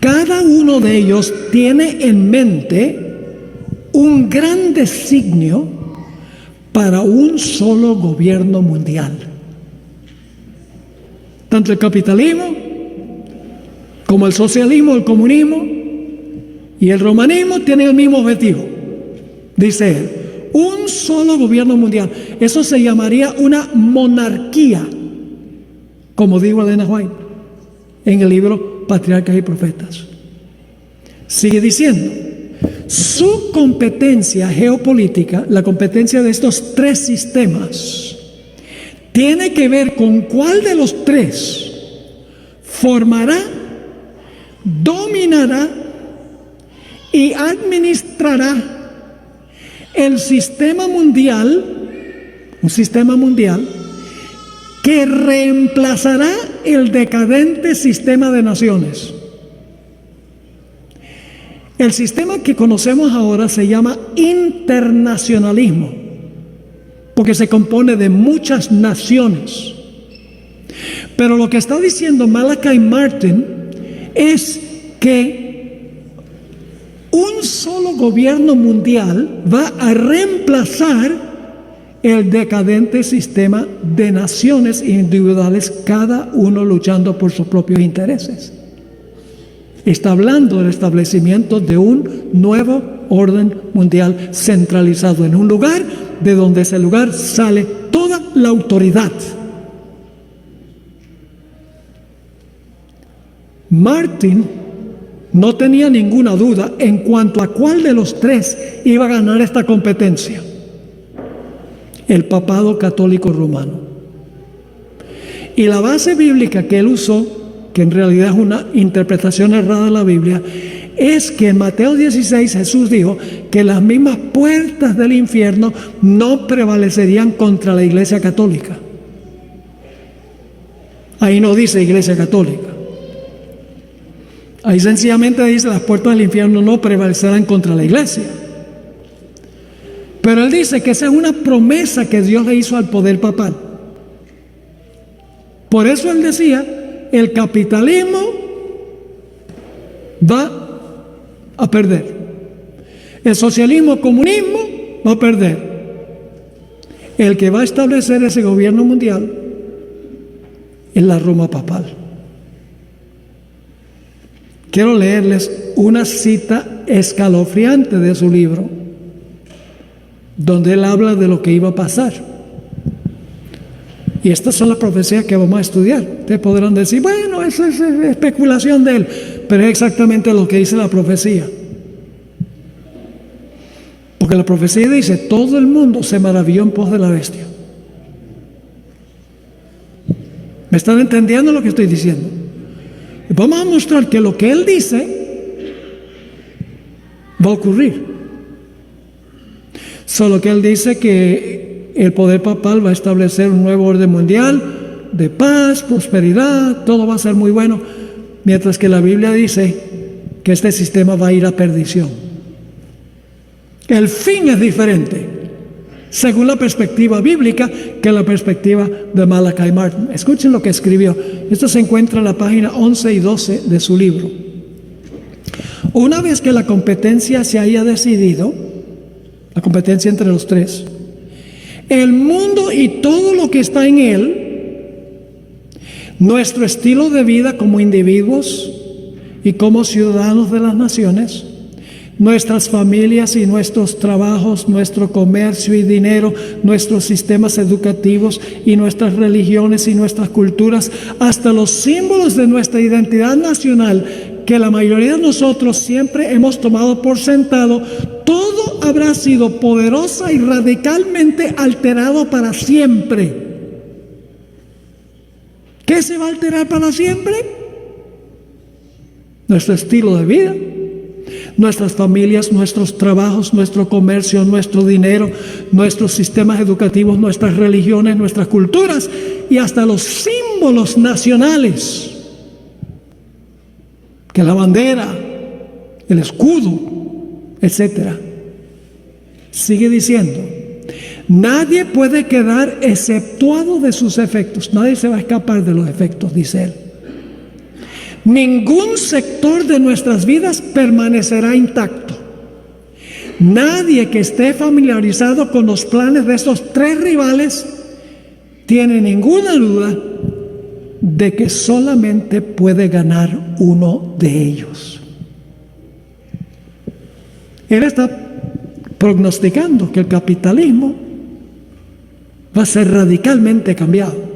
Cada uno de ellos tiene en mente un gran designio para un solo gobierno mundial. Tanto el capitalismo como el socialismo, el comunismo y el romanismo tienen el mismo objetivo, dice él: un solo gobierno mundial. Eso se llamaría una monarquía, como dijo Elena White en el libro Patriarcas y Profetas. Sigue diciendo: su competencia geopolítica, la competencia de estos tres sistemas, tiene que ver con cuál de los tres formará, dominará y administrará el sistema mundial, un sistema mundial que reemplazará el decadente sistema de naciones. El sistema que conocemos ahora se llama internacionalismo, porque se compone de muchas naciones. Pero lo que está diciendo Malachi Martin es que un solo gobierno mundial va a reemplazar el decadente sistema de naciones individuales, cada uno luchando por sus propios intereses. Está hablando del establecimiento de un nuevo orden mundial centralizado en un lugar, de donde ese lugar sale toda la autoridad. Martin no tenía ninguna duda en cuanto a cuál de los tres iba a ganar esta competencia: el papado católico romano. Y la base bíblica que él usó, que en realidad es una interpretación errada de la Biblia, es que en Mateo 16 Jesús dijo que las mismas puertas del infierno no prevalecerían contra la Iglesia católica. Ahí no dice Iglesia católica. Ahí sencillamente dice: las puertas del infierno no prevalecerán contra la iglesia. Pero él dice que esa es una promesa que Dios le hizo al poder papal. Por eso él decía el capitalismo va a perder. El socialismo, comunismo va a perder. El que va a establecer ese gobierno mundial es la Roma papal. Quiero leerles una cita escalofriante de su libro, donde él habla de lo que iba a pasar. Y estas son las profecías que vamos a estudiar. Ustedes podrán decir, bueno, eso es especulación de él, pero es exactamente lo que dice la profecía. Porque la profecía dice, todo el mundo se maravilló en pos de la bestia. ¿Me están entendiendo lo que estoy diciendo? Vamos a mostrar que lo que él dice va a ocurrir. Solo que él dice que el poder papal va a establecer un nuevo orden mundial de paz, prosperidad, todo va a ser muy bueno, mientras que la Biblia dice que este sistema va a ir a perdición. El fin es diferente, según la perspectiva bíblica, que la perspectiva de Malachi Martin. Escuchen lo que escribió. Esto se encuentra en la página 11 y 12 de su libro. Una vez que la competencia se haya decidido, la competencia entre los tres, el mundo y todo lo que está en él, nuestro estilo de vida como individuos y como ciudadanos de las naciones, nuestras familias y nuestros trabajos, nuestro comercio y dinero, nuestros sistemas educativos y nuestras religiones y nuestras culturas, hasta los símbolos de nuestra identidad nacional, que la mayoría de nosotros siempre hemos tomado por sentado, todo habrá sido poderosa y radicalmente alterado para siempre. ¿Qué se va a alterar para siempre? Nuestro estilo de vida, nuestras familias, nuestros trabajos, nuestro comercio, nuestro dinero, nuestros sistemas educativos, nuestras religiones, nuestras culturas y hasta los símbolos nacionales, que la bandera, el escudo, etcétera. Sigue diciendo, nadie puede quedar exceptuado de sus efectos, nadie se va a escapar de los efectos, dice él. Ningún sector de nuestras vidas permanecerá intacto. Nadie que esté familiarizado con los planes de estos tres rivales tiene ninguna duda de que solamente puede ganar uno de ellos. Él está prognosticando que el capitalismo va a ser radicalmente cambiado.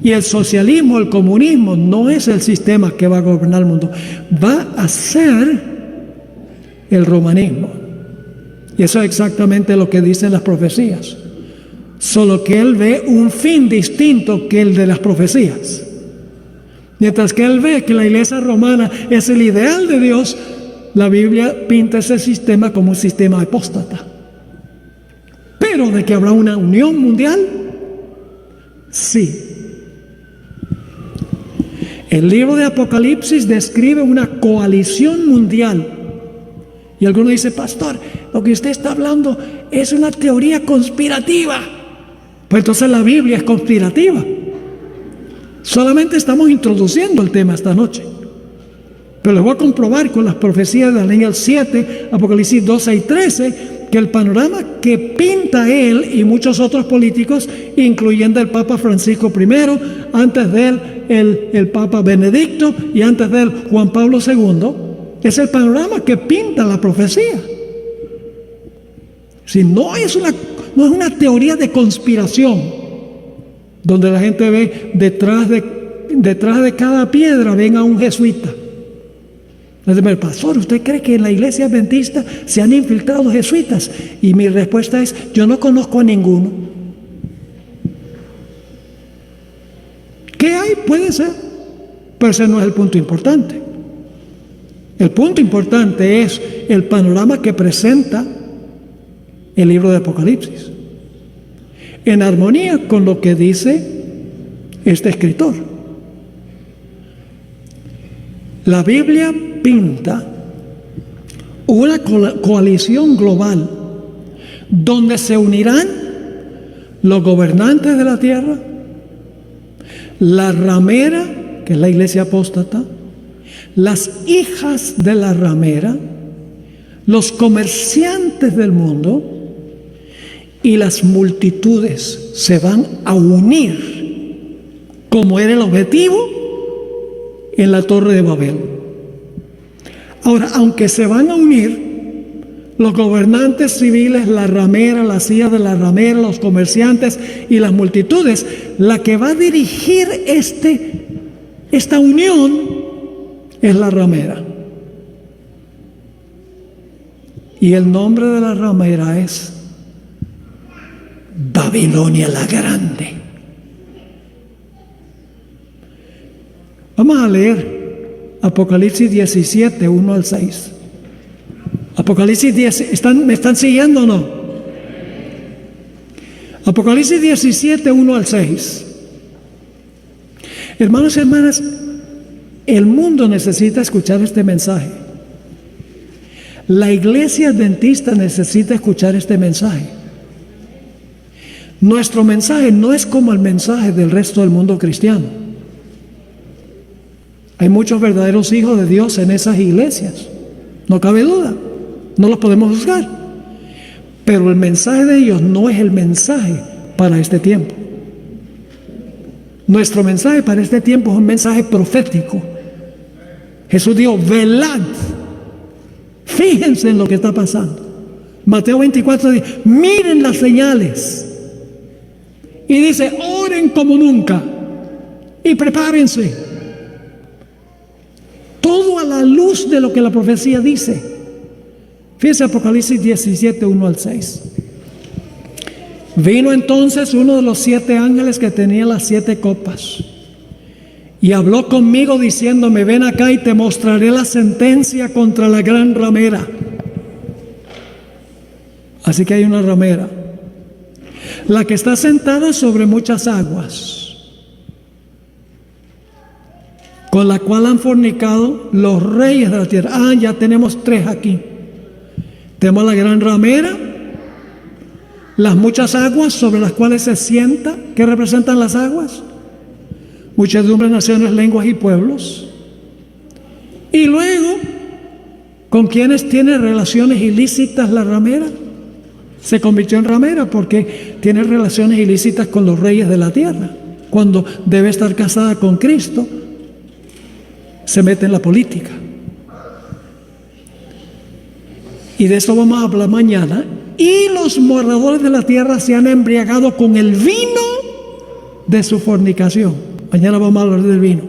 Y el socialismo, el comunismo, no es el sistema que va a gobernar el mundo. Va a ser el romanismo. Y eso es exactamente lo que dicen las profecías. Solo que él ve un fin distinto que el de las profecías. Mientras que él ve que la iglesia romana es el ideal de Dios, la Biblia pinta ese sistema como un sistema apóstata. Pero de que habrá una unión mundial, sí. El libro de Apocalipsis describe una coalición mundial. Y alguno dice, pastor, lo que usted está hablando es una teoría conspirativa. Pues entonces la Biblia es conspirativa. Solamente estamos introduciendo el tema esta noche. Pero les voy a comprobar con las profecías de Daniel 7, Apocalipsis 12 y 13, que el panorama que pinta él y muchos otros políticos, incluyendo el Papa Francisco I, antes de él el Papa Benedicto y antes de él Juan Pablo II, es el panorama que pinta la profecía. Si no es una teoría de conspiración, donde la gente ve detrás de cada piedra ven a un jesuita. Entonces, pastor, ¿usted cree que en la iglesia adventista se han infiltrado jesuitas? Y mi respuesta es, yo no conozco a ninguno. ¿Qué hay? Puede ser, pero ese no es el punto importante. El punto importante es el panorama que presenta el libro de Apocalipsis, en armonía con lo que dice este escritor. La Biblia pinta una coalición global donde se unirán los gobernantes de la tierra, la ramera, que es la iglesia apóstata, las hijas de la ramera, los comerciantes del mundo y las multitudes se van a unir, como era el objetivo en la Torre de Babel. Ahora, aunque se van a unir, los gobernantes civiles, la ramera, las hijas de la ramera, los comerciantes y las multitudes, la que va a dirigir esta unión es la ramera. Y el nombre de la ramera es Babilonia la Grande. Vamos a leer Apocalipsis 17, 1 al 6. Apocalipsis 10, ¿me están siguiendo o no? Apocalipsis 17, 1 al 6. Hermanos y hermanas, el mundo necesita escuchar este mensaje. La iglesia adventista necesita escuchar este mensaje. Nuestro mensaje no es como el mensaje del resto del mundo cristiano. Hay muchos verdaderos hijos de Dios en esas iglesias, no cabe duda. No los podemos juzgar, pero el mensaje de ellos no es el mensaje para este tiempo. Nuestro mensaje para este tiempo es un mensaje profético. Jesús dijo: velad, fíjense en lo que está pasando. Mateo 24 dice: miren las señales. Y dice: oren como nunca y prepárense. Todo a la luz de lo que la profecía dice. Fíjense Apocalipsis 17, 1 al 6. Vino entonces uno de los 7 ángeles que tenía las 7 copas y habló conmigo diciéndome: ven acá y te mostraré la sentencia contra la gran ramera. Así que hay una ramera, la que está sentada sobre muchas aguas, con la cual han fornicado los reyes de la tierra. Ya tenemos 3 aquí. Tenemos la gran ramera, las muchas aguas sobre las cuales se sienta. ¿Qué representan las aguas? Muchedumbre, naciones, lenguas y pueblos. Y luego, ¿con quiénes tiene relaciones ilícitas la ramera? Se convirtió en ramera porque tiene relaciones ilícitas con los reyes de la tierra. Cuando debe estar casada con Cristo, se mete en la política. Y de eso vamos a hablar mañana. Y los moradores de la tierra se han embriagado con el vino de su fornicación. Mañana vamos a hablar del vino.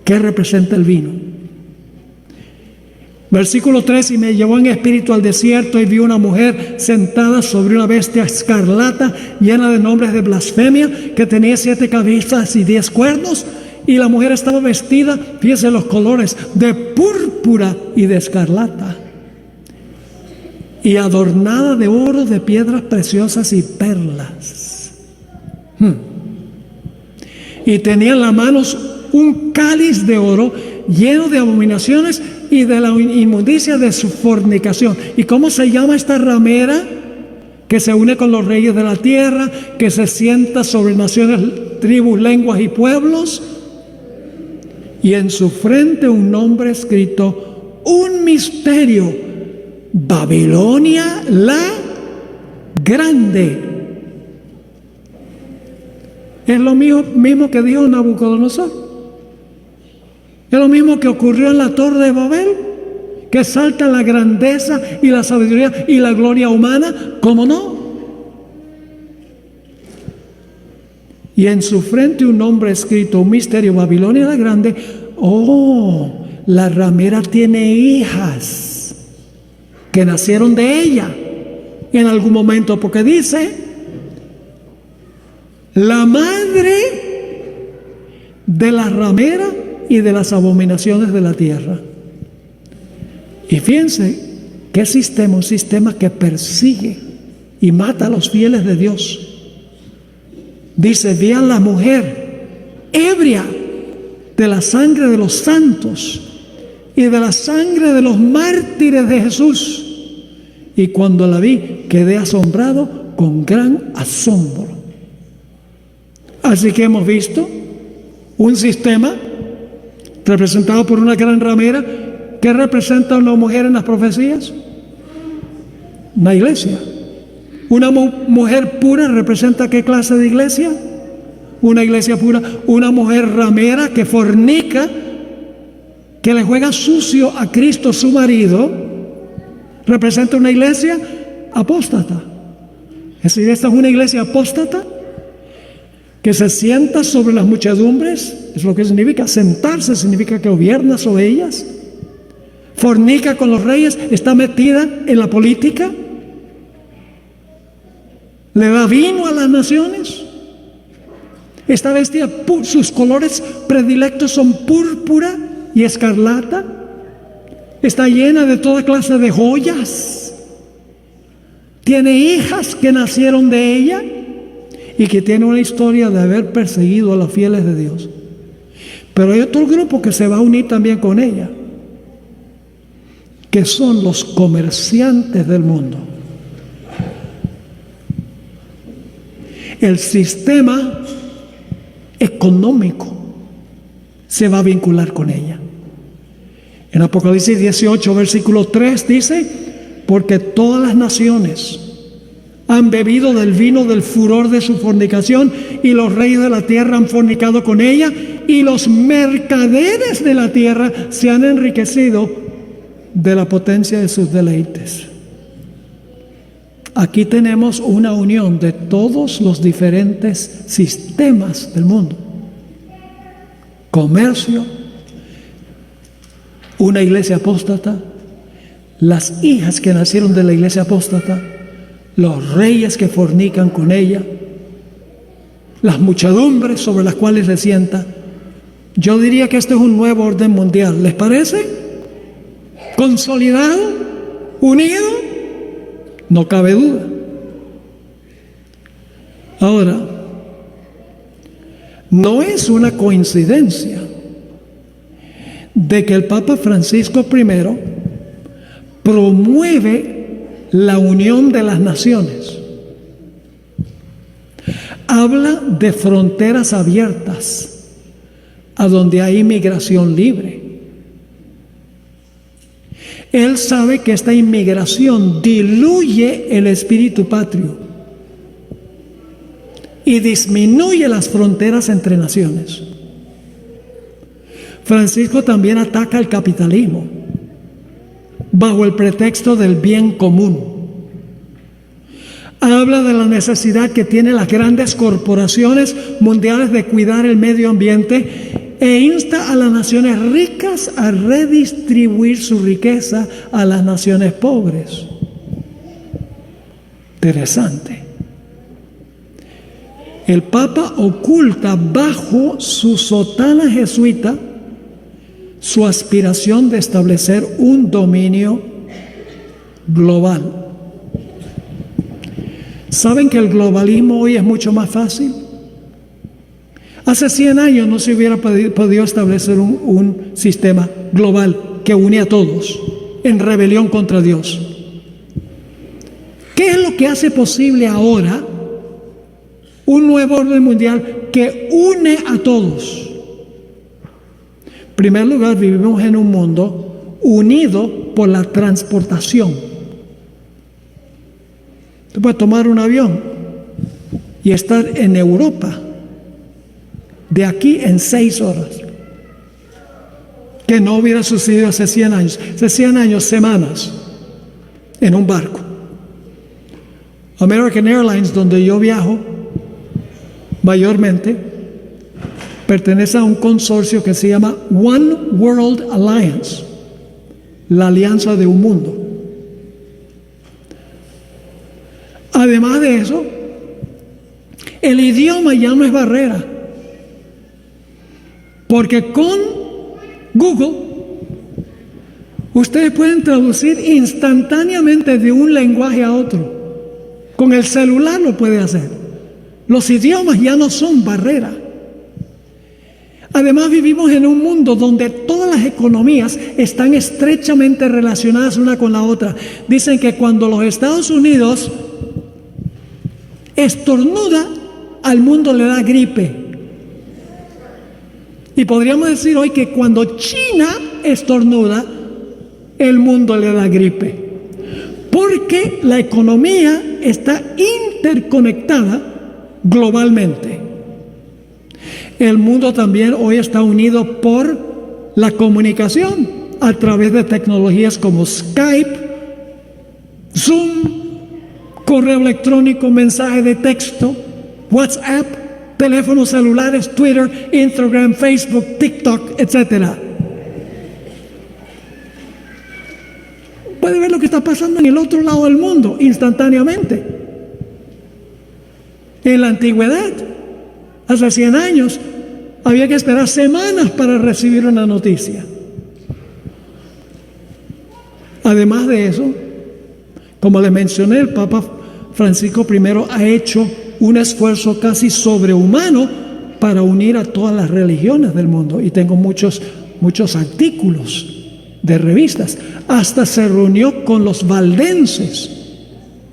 ¿Qué representa el vino? Versículo 3: y me llevó en espíritu al desierto y vi una mujer sentada sobre una bestia escarlata llena de nombres de blasfemia, que tenía 7 cabezas y 10 cuernos. Y la mujer estaba vestida, fíjense los colores, de púrpura y de escarlata, y adornada de oro, de piedras preciosas y perlas. Y tenía en las manos un cáliz de oro lleno de abominaciones y de la inmundicia de su fornicación. ¿Y cómo se llama esta ramera que se une con los reyes de la tierra, que se sienta sobre naciones, tribus, lenguas y pueblos? Y en su frente un nombre escrito, un misterio: Babilonia la Grande. Es lo mismo que dijo Nabucodonosor. Es lo mismo que ocurrió en la Torre de Babel, que salta la grandeza y la sabiduría y la gloria humana. ¿Cómo no? Y en su frente un nombre escrito, un misterio: Babilonia la Grande. La ramera tiene hijas que nacieron de ella en algún momento, porque dice: la madre de la ramera y de las abominaciones de la tierra. Y fíjense qué sistema, un sistema que persigue y mata a los fieles de Dios. Dice: vi a la mujer ebria de la sangre de los santos y de la sangre de los mártires de Jesús. Y cuando la vi, quedé asombrado con gran asombro. Así que hemos visto un sistema representado por una gran ramera. ¿Qué representa una mujer en las profecías? Una iglesia. Una mujer pura representa ¿qué clase de iglesia? Una iglesia pura. Una mujer ramera que fornica, que le juega sucio a Cristo su marido, representa una iglesia apóstata. Es decir, esta es una iglesia apóstata que se sienta sobre las muchedumbres. Es lo que significa. Sentarse significa que gobierna sobre ellas. Fornica con los reyes, está metida en la política, le da vino a las naciones. Está vestida, sus colores predilectos son púrpura y escarlata. Está llena de toda clase de joyas. Tiene hijas que nacieron de ella y que tiene una historia de haber perseguido a los fieles de Dios. Pero hay otro grupo que se va a unir también con ella, que son los comerciantes del mundo. El sistema económico se va a vincular con ella. En Apocalipsis 18, versículo 3 dice: porque todas las naciones han bebido del vino del furor de su fornicación, y los reyes de la tierra han fornicado con ella, y los mercaderes de la tierra se han enriquecido de la potencia de sus deleites. Aquí tenemos una unión de todos los diferentes sistemas del mundo. Comercio, una iglesia apóstata, las hijas que nacieron de la iglesia apóstata, los reyes que fornican con ella, las muchedumbres sobre las cuales se sienta. Yo diría que este es un nuevo orden mundial. ¿Les parece? Consolidado, unido, no cabe duda. Ahora, no es una coincidencia de que el Papa Francisco I promueve la unión de las naciones. Habla de fronteras abiertas, a donde hay inmigración libre. Él sabe que esta inmigración diluye el espíritu patrio y disminuye las fronteras entre naciones. Francisco también ataca el capitalismo bajo el pretexto del bien común. Habla de la necesidad que tienen las grandes corporaciones mundiales de cuidar el medio ambiente e insta a las naciones ricas a redistribuir su riqueza a las naciones pobres. Interesante. El Papa oculta bajo su sotana jesuita su aspiración de establecer un dominio global. ¿Saben que el globalismo hoy es mucho más fácil? Hace 100 años no se hubiera podido establecer un sistema global que une a todos en rebelión contra Dios. ¿Qué es lo que hace posible ahora un nuevo orden mundial que une a todos? En primer lugar, vivimos en un mundo unido por la transportación. Tú puedes tomar un avión y estar en Europa de aquí en 6 horas. Que no hubiera sucedido hace 100 años. Hace 100 años, semanas en un barco. American Airlines, donde yo viajo mayormente, pertenece a un consorcio que se llama One World Alliance, la alianza de un mundo. Además de eso, el idioma ya no es barrera, porque con Google ustedes pueden traducir instantáneamente de un lenguaje a otro. Con el celular lo puede hacer. Los idiomas ya no son barrera. Además, vivimos en un mundo donde todas las economías están estrechamente relacionadas una con la otra. Dicen que cuando los Estados Unidos estornuda, al mundo le da gripe. Y podríamos decir hoy que cuando China estornuda, el mundo le da gripe. Porque la economía está interconectada globalmente. El mundo también hoy está unido por la comunicación a través de tecnologías como Skype, Zoom, correo electrónico, mensaje de texto, WhatsApp, teléfonos celulares, Twitter, Instagram, Facebook, TikTok, etc. Puede ver lo que está pasando en el otro lado del mundo instantáneamente. En la antigüedad, hace 100 años, había que esperar semanas para recibir una noticia. Además de eso, como les mencioné, el Papa Francisco I ha hecho un esfuerzo casi sobrehumano para unir a todas las religiones del mundo. Y tengo muchos artículos de revistas. Hasta se reunió con los valdenses,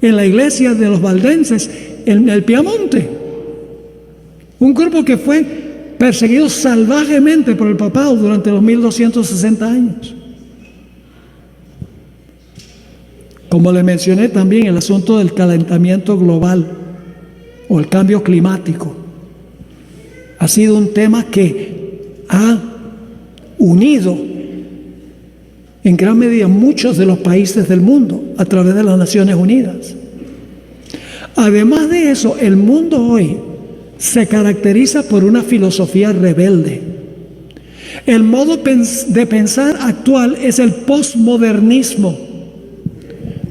en la iglesia de los valdenses, en el Piamonte. Un grupo que fue perseguido salvajemente por el papado durante los 1260 años. Como le mencioné también, el asunto del calentamiento global o el cambio climático ha sido un tema que ha unido en gran medida muchos de los países del mundo a través de las Naciones Unidas. Además de eso, el mundo hoy se caracteriza por una filosofía rebelde. El modo de pensar actual es el posmodernismo,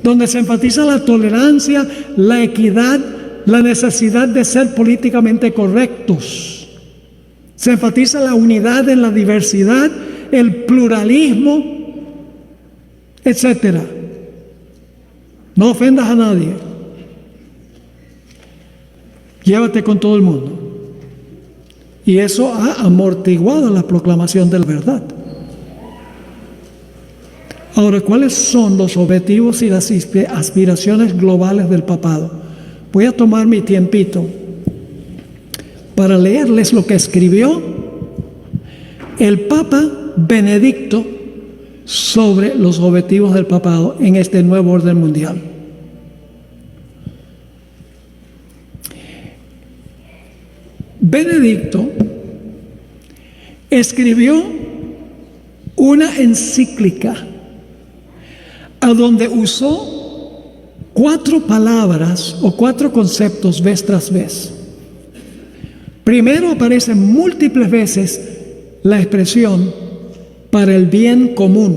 donde se enfatiza la tolerancia, la equidad, la necesidad de ser políticamente correctos. Se enfatiza la unidad en la diversidad, el pluralismo, etcétera. No ofendas a nadie. Llévate con todo el mundo. Y eso ha amortiguado la proclamación de la verdad. Ahora, ¿cuáles son los objetivos y las aspiraciones globales del papado? Voy a tomar mi tiempito para leerles lo que escribió el Papa Benedicto sobre los objetivos del papado en este nuevo orden mundial. Benedicto escribió una encíclica a donde usó 4 palabras o 4 conceptos vez tras vez. Primero aparece múltiples veces la expresión para el bien común.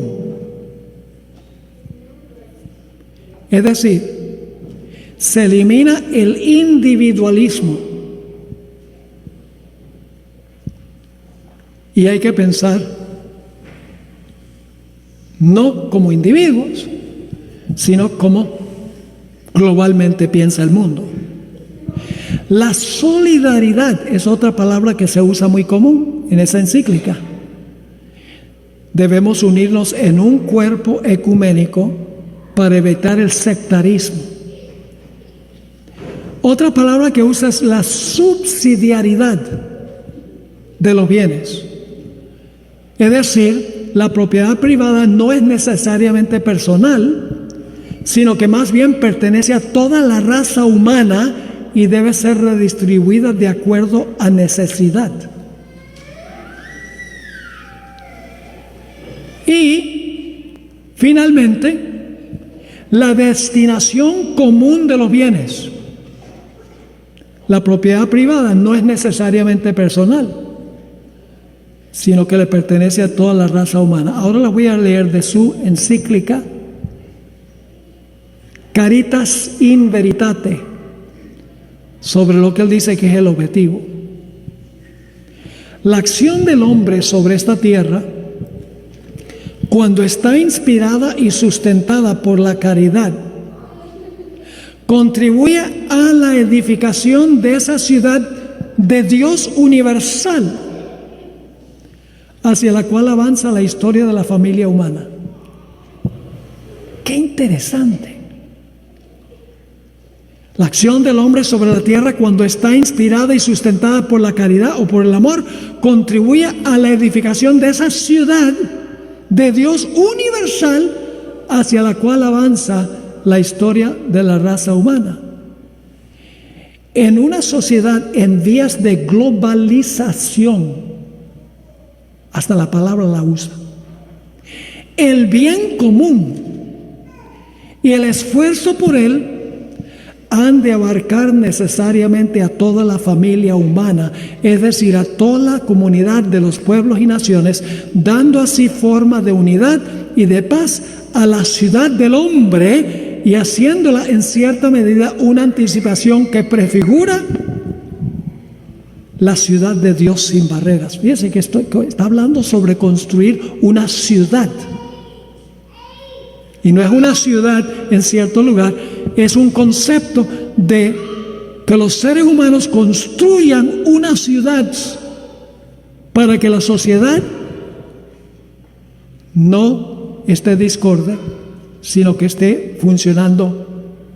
Es decir, se elimina el individualismo. Y hay que pensar no como individuos, sino como globalmente piensa el mundo. La solidaridad es otra palabra que se usa muy común en esa encíclica. Debemos unirnos en un cuerpo ecuménico para evitar el sectarismo. Otra palabra que usa es la subsidiariedad de los bienes. Es decir, la propiedad privada no es necesariamente personal, sino que más bien pertenece a toda la raza humana y debe ser redistribuida de acuerdo a necesidad. Y, finalmente, la destinación común de los bienes. La propiedad privada no es necesariamente personal, sino que le pertenece a toda la raza humana. Ahora la voy a leer de su encíclica Caritas in Veritate, sobre lo que él dice que es el objetivo. La acción del hombre sobre esta tierra, cuando está inspirada y sustentada por la caridad, contribuye a la edificación de esa ciudad de Dios universal, hacia la cual avanza la historia de la familia humana. ¡Qué interesante! La acción del hombre sobre la tierra, cuando está inspirada y sustentada por la caridad o por el amor, contribuye a la edificación de esa ciudad de Dios universal hacia la cual avanza la historia de la raza humana. En una sociedad en vías de globalización, hasta la palabra la usa, el bien común y el esfuerzo por él han de abarcar necesariamente a toda la familia humana, es decir, a toda la comunidad de los pueblos y naciones, dando así forma de unidad y de paz a la ciudad del hombre y haciéndola en cierta medida una anticipación que prefigura la ciudad de Dios sin barreras. Fíjense que está hablando sobre construir una ciudad. Y no es una ciudad en cierto lugar, es un concepto de que los seres humanos construyan una ciudad para que la sociedad no esté discorde, sino que esté funcionando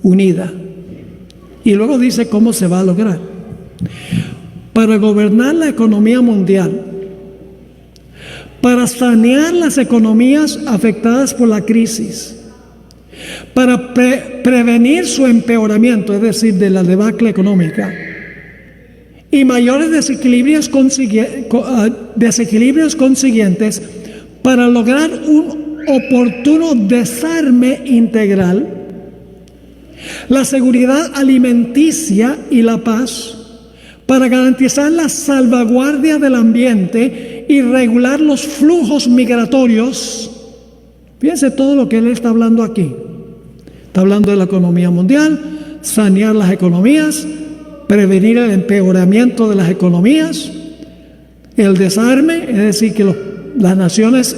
unida. Y luego dice cómo se va a lograr. Para gobernar la economía mundial, para sanear las economías afectadas por la crisis, para prevenir su empeoramiento, es decir, de la debacle económica, y mayores desequilibrios consiguientes, para lograr un oportuno desarme integral, la seguridad alimenticia y la paz, para garantizar la salvaguardia del ambiente y regular los flujos migratorios. Fíjense todo lo que él está hablando aquí. Está hablando de la economía mundial, sanear las economías, prevenir el empeoramiento de las economías, el desarme, es decir, que las naciones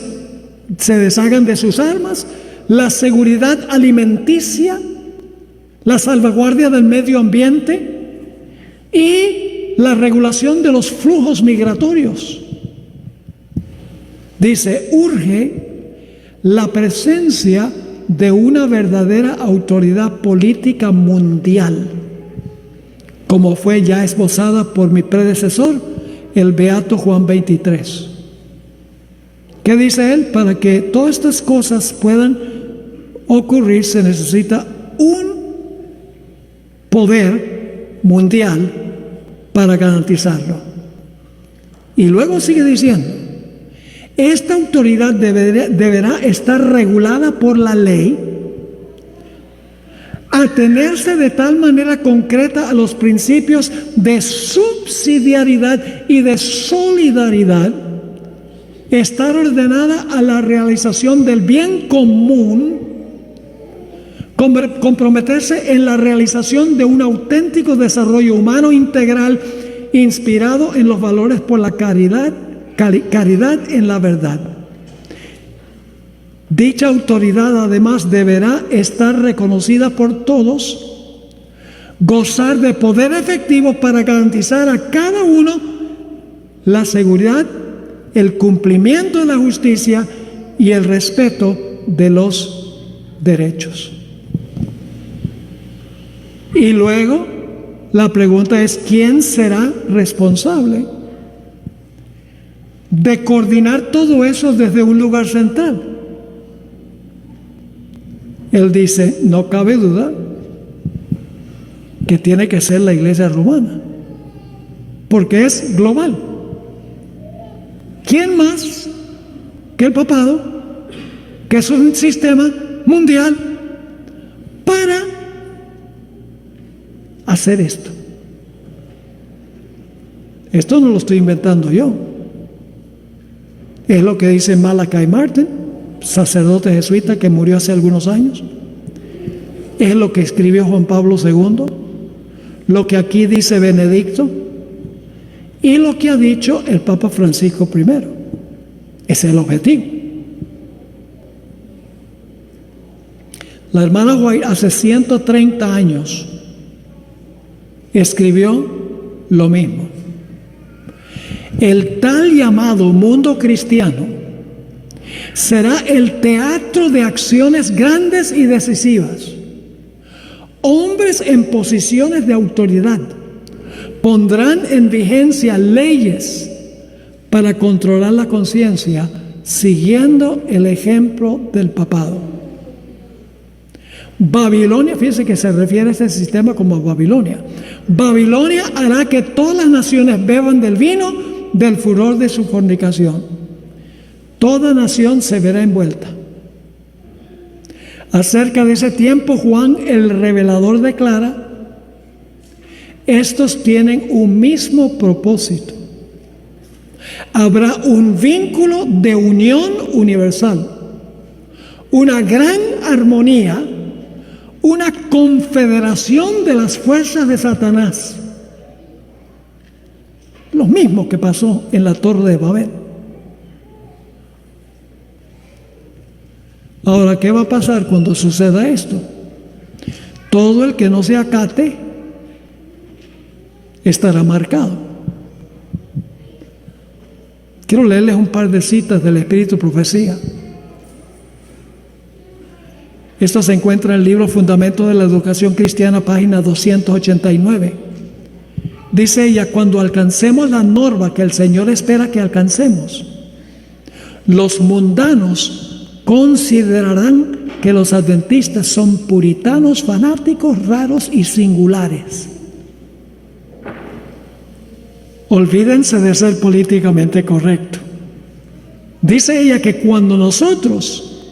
se deshagan de sus armas, la seguridad alimenticia, la salvaguardia del medio ambiente y la regulación de los flujos migratorios. Dice, urge la presencia de una verdadera autoridad política mundial, como fue ya esbozada por mi predecesor, el beato Juan 23. ¿Qué dice él? Para que todas estas cosas puedan ocurrir se necesita un poder mundial para garantizarlo. Y luego sigue diciendo, esta autoridad deberá estar regulada por la ley, atenerse de tal manera concreta a los principios de subsidiariedad y de solidaridad, estar ordenada a la realización del bien común, comprometerse en la realización de un auténtico desarrollo humano integral inspirado en los valores por la caridad en la verdad. Dicha autoridad además deberá estar reconocida por todos, gozar de poder efectivo para garantizar a cada uno la seguridad, el cumplimiento de la justicia y el respeto de los derechos. Y luego la pregunta es, ¿quién será responsable de coordinar todo eso desde un lugar central? Él dice, no cabe duda que tiene que ser la Iglesia romana, porque es global. ¿Quién más que el papado, que es un sistema mundial para hacer esto? Esto no lo estoy inventando yo. Es lo que dice Malachi Martin, sacerdote jesuita que murió hace algunos años. Es lo que escribió Juan Pablo II, lo que aquí dice Benedicto y lo que ha dicho el Papa Francisco I. Ese es el objetivo. La hermana White hace 130 años escribió lo mismo. El tal llamado mundo cristiano será el teatro de acciones grandes y decisivas, hombres en posiciones de autoridad pondrán en vigencia leyes para controlar la conciencia, siguiendo el ejemplo del papado. Babilonia, fíjense que se refiere a este sistema como Babilonia. Babilonia hará que todas las naciones beban del vino del furor de su fornicación. Toda nación se verá envuelta. Acerca de ese tiempo, Juan el revelador declara: estos tienen un mismo propósito. Habrá un vínculo de unión universal, una gran armonía, una confederación de las fuerzas de Satanás. Lo mismo que pasó en la Torre de Babel. Ahora, ¿qué va a pasar cuando suceda esto? Todo el que no se acate estará marcado. Quiero leerles un par de citas del Espíritu Profecía. Esto se encuentra en el libro Fundamento de la Educación Cristiana, página 289. Dice ella: cuando alcancemos la norma que el Señor espera que alcancemos, los mundanos considerarán que los adventistas son puritanos, fanáticos, raros y singulares. Olvídense de ser políticamente correcto. Dice ella que cuando nosotros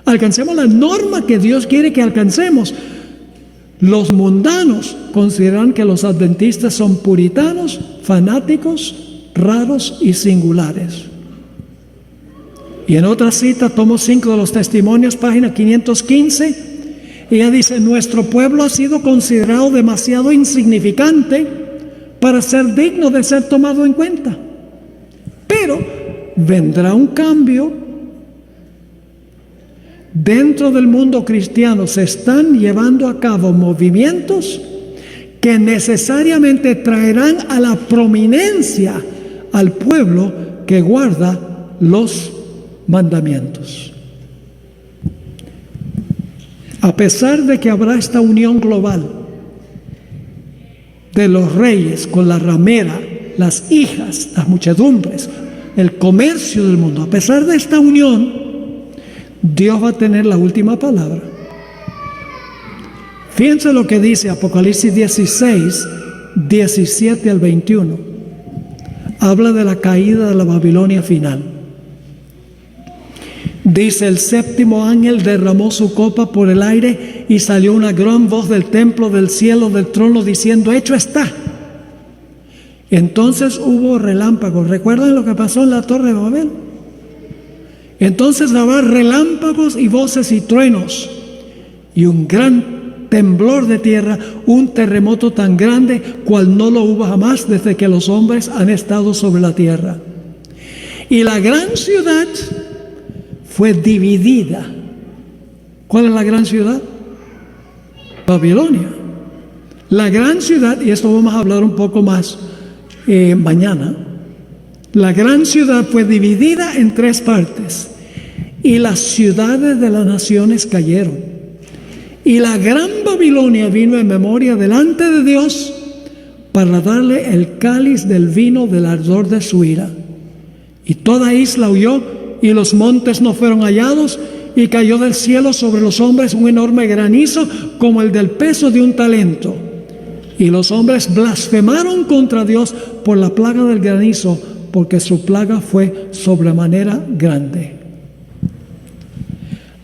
alcancemos la norma que Dios quiere que alcancemos, los mundanos consideran que los adventistas son puritanos, fanáticos, raros y singulares. Y en otra cita, tomo 5 de los Testimonios, página 515, ella dice: nuestro pueblo ha sido considerado demasiado insignificante para ser digno de ser tomado en cuenta. Pero vendrá un cambio. Dentro del mundo cristiano se están llevando a cabo movimientos que necesariamente traerán a la prominencia al pueblo que guarda los mandamientos. A pesar de que habrá esta unión global de los reyes con la ramera, las hijas, las muchedumbres, el comercio del mundo, a pesar de esta unión, Dios va a tener la última palabra. Fíjense lo que dice Apocalipsis 16, 17 al 21. Habla de la caída de la Babilonia final. Dice: el séptimo ángel derramó su copa por el aire y salió una gran voz del templo, del cielo, del trono, diciendo: hecho está. Entonces hubo relámpagos. ¿Recuerdan lo que pasó en la Torre de Babel? Entonces habrá relámpagos y voces y truenos y un gran temblor de tierra, un terremoto tan grande cual no lo hubo jamás desde que los hombres han estado sobre la tierra. Y la gran ciudad fue dividida. ¿Cuál es la gran ciudad? Babilonia. La gran ciudad, y esto vamos a hablar un poco más mañana. La gran ciudad fue dividida en 3 partes, y las ciudades de las naciones cayeron. Y la gran Babilonia vino en memoria delante de Dios para darle el cáliz del vino del ardor de su ira. Y toda isla huyó, y los montes no fueron hallados, y cayó del cielo sobre los hombres un enorme granizo como el del peso de un talento. Y los hombres blasfemaron contra Dios por la plaga del granizo, porque su plaga fue sobremanera grande.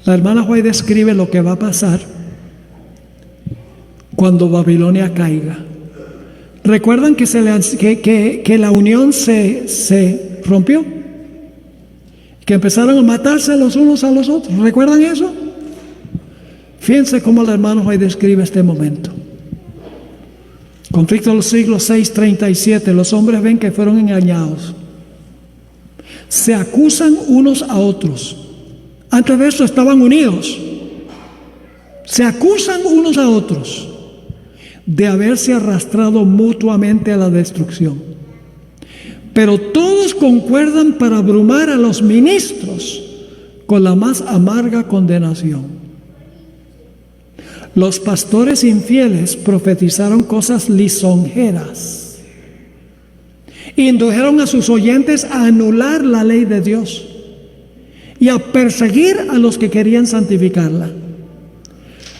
La hermana White describe lo que va a pasar cuando Babilonia caiga. ¿Recuerdan que la unión se rompió? Que empezaron a matarse los unos a los otros. ¿Recuerdan eso? Fíjense cómo la hermana White describe este momento. Conflicto de los siglos 6:37. Los hombres ven que fueron engañados. Se acusan unos a otros. Antes de eso estaban unidos. Se acusan unos a otros de haberse arrastrado mutuamente a la destrucción. Pero todos concuerdan para abrumar a los ministros con la más amarga condenación. Los pastores infieles profetizaron cosas lisonjeras. Indujeron a sus oyentes a anular la ley de Dios y a perseguir a los que querían santificarla.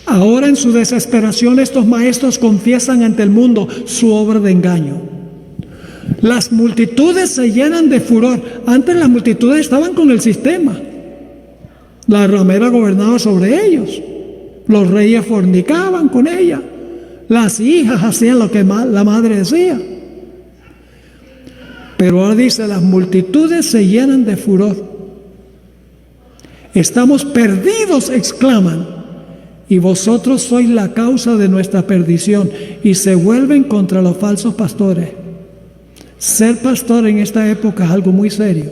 Ahora, en su desesperación, estos maestros confiesan ante el mundo su obra de engaño. Las multitudes se llenan de furor. Antes las multitudes estaban con el sistema. La ramera gobernaba sobre ellos. Los reyes fornicaban con ella. Las hijas hacían lo que la madre decía. Pero ahora dice, las multitudes se llenan de furor. Estamos perdidos, exclaman. Y vosotros sois la causa de nuestra perdición. Y se vuelven contra los falsos pastores. Ser pastor en esta época es algo muy serio.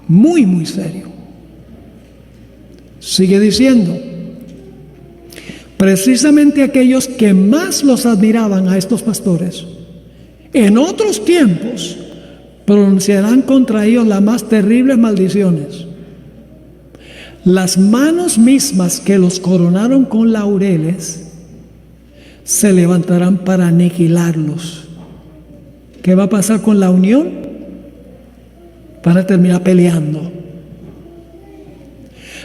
Muy, muy serio. Sigue diciendo, precisamente aquellos que más los admiraban a estos pastores, en otros tiempos pronunciarán contra ellos las más terribles maldiciones. Las manos mismas que los coronaron con laureles se levantarán para aniquilarlos. ¿Qué va a pasar con la unión? Van a terminar peleando.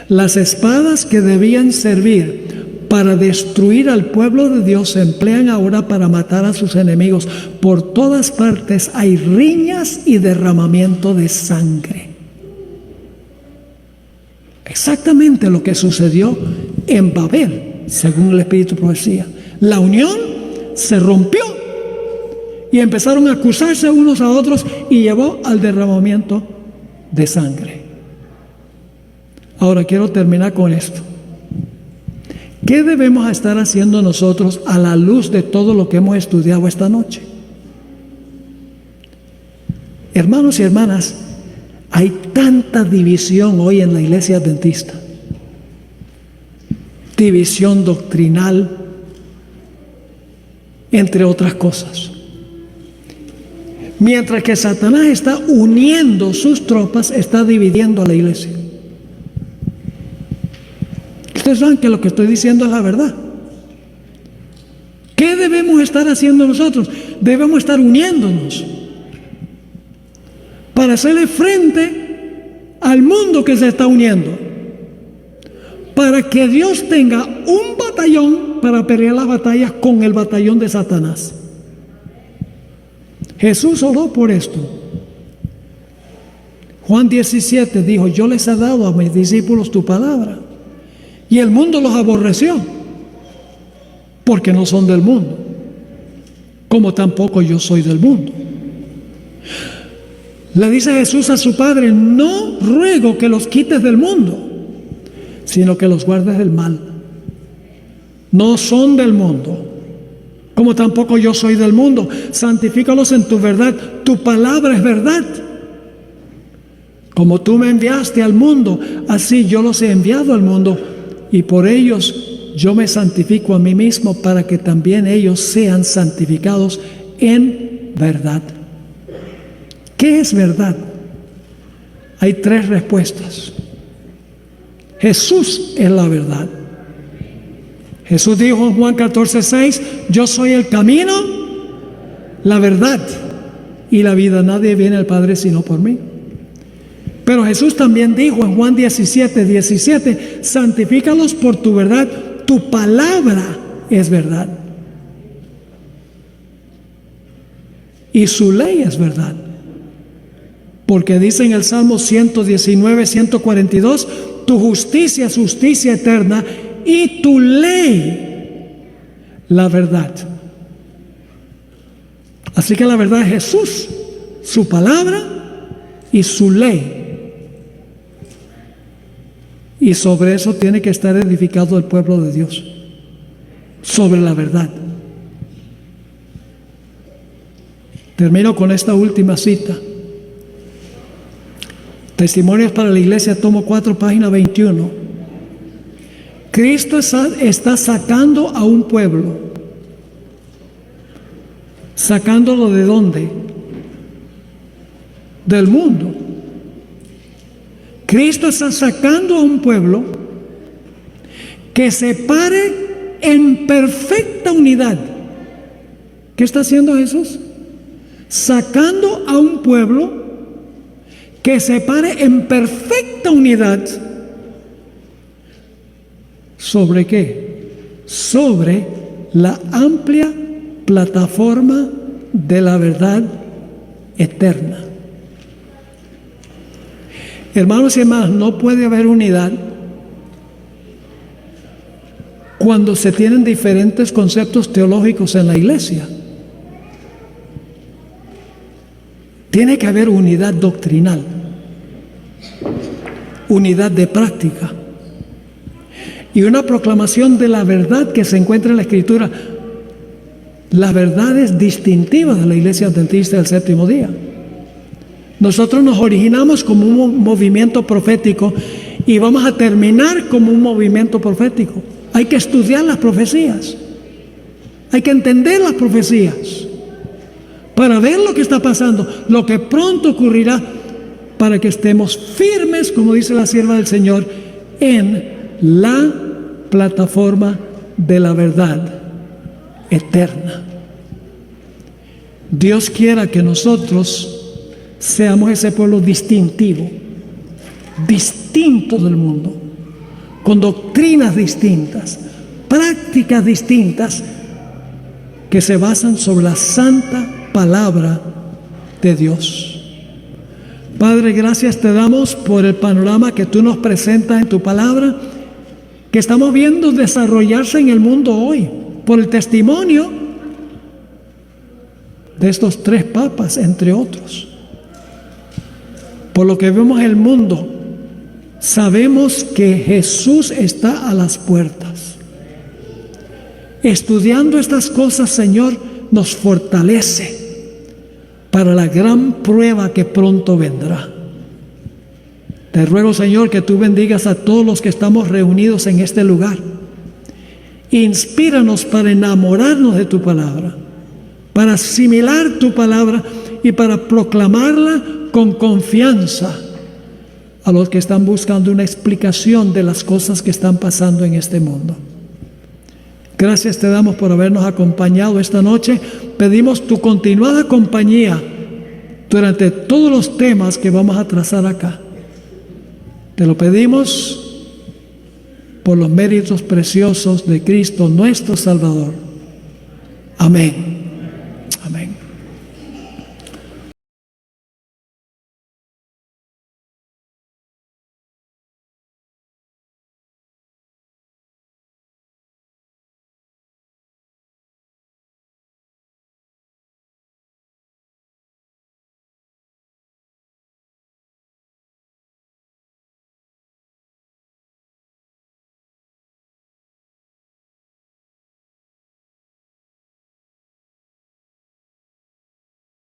Las espadas que debían servir para destruir al pueblo de Dios se emplean ahora para matar a sus enemigos. Por todas partes hay riñas y derramamiento de sangre. Exactamente lo que sucedió en Babel, según el Espíritu de Profecía. La unión se rompió y empezaron a acusarse unos a otros y llevó al derramamiento de sangre. Ahora quiero terminar con esto. ¿Qué debemos estar haciendo nosotros a la luz de todo lo que hemos estudiado esta noche? Hermanos y hermanas, hay tanta división hoy en la iglesia adventista. División doctrinal, entre otras cosas. Mientras que Satanás está uniendo sus tropas, está dividiendo a la iglesia. Ustedes saben que lo que estoy diciendo es la verdad. ¿Qué debemos estar haciendo nosotros? Debemos estar uniéndonos para hacerle frente al mundo que se está uniendo, para que Dios tenga un batallón para pelear las batallas con el batallón de Satanás. Jesús oró por esto. Juan 17 dijo, yo les he dado a mis discípulos tu palabra, y el mundo los aborreció, porque no son del mundo, como tampoco yo soy del mundo. Le dice Jesús a su Padre, no ruego que los quites del mundo, sino que los guardes del mal. No son del mundo, como tampoco yo soy del mundo. Santifícalos en tu verdad, tu palabra es verdad. Como tú me enviaste al mundo, así yo los he enviado al mundo, y por ellos yo me santifico a mí mismo, para que también ellos sean santificados en verdad. ¿Qué es verdad? Hay tres respuestas. Jesús es la verdad. Jesús dijo en Juan 14:6, yo soy el camino, la verdad y la vida. Nadie viene al Padre sino por mí. Pero Jesús también dijo en Juan 17:17, santifícalos por tu verdad, tu palabra es verdad. Y su ley es verdad. Porque dice en el Salmo 119, 142, tu justicia es justicia eterna y tu ley, la verdad. Así que la verdad es Jesús, su palabra y su ley. Y sobre eso tiene que estar edificado el pueblo de Dios, sobre la verdad. Termino con esta última cita. Testimonios para la Iglesia, tomo 4, página 21. Cristo está sacando a un pueblo. ¿Sacándolo de dónde? Del mundo. Cristo está sacando a un pueblo que se pare en perfecta unidad. ¿Qué está haciendo Jesús? Sacando a un pueblo que se pare en perfecta unidad. ¿Sobre qué? Sobre la amplia plataforma de la verdad eterna. Hermanos y hermanas, no puede haber unidad cuando se tienen diferentes conceptos teológicos en la iglesia. Tiene que haber unidad doctrinal, unidad de práctica y una proclamación de la verdad que se encuentra en la Escritura, las verdades distintivas de la Iglesia Adventista del Séptimo Día. Nosotros nos originamos como un movimiento profético y vamos a terminar como un movimiento profético. Hay que estudiar las profecías, hay que entender las profecías para ver lo que está pasando, lo que pronto ocurrirá, para que estemos firmes, como dice la sierva del Señor, en la plataforma de la verdad eterna. Dios quiera que nosotros seamos ese pueblo distintivo, distinto del mundo, con doctrinas distintas, prácticas distintas, que se basan sobre la santa palabra de Dios. Padre, gracias te damos por el panorama que tú nos presentas en tu palabra, que estamos viendo desarrollarse en el mundo hoy, por el testimonio de estos 3 papas, entre otros. Por lo que vemos en el mundo, sabemos que Jesús está a las puertas. Estudiando estas cosas, Señor, nos fortalece para la gran prueba que pronto vendrá. Te ruego, Señor, que tú bendigas a todos los que estamos reunidos en este lugar. Inspíranos para enamorarnos de tu palabra, para asimilar tu palabra y para proclamarla con confianza a los que están buscando una explicación de las cosas que están pasando en este mundo. Gracias te damos por habernos acompañado esta noche. Pedimos tu continuada compañía durante todos los temas que vamos a trazar acá. Te lo pedimos por los méritos preciosos de Cristo nuestro Salvador. Amén.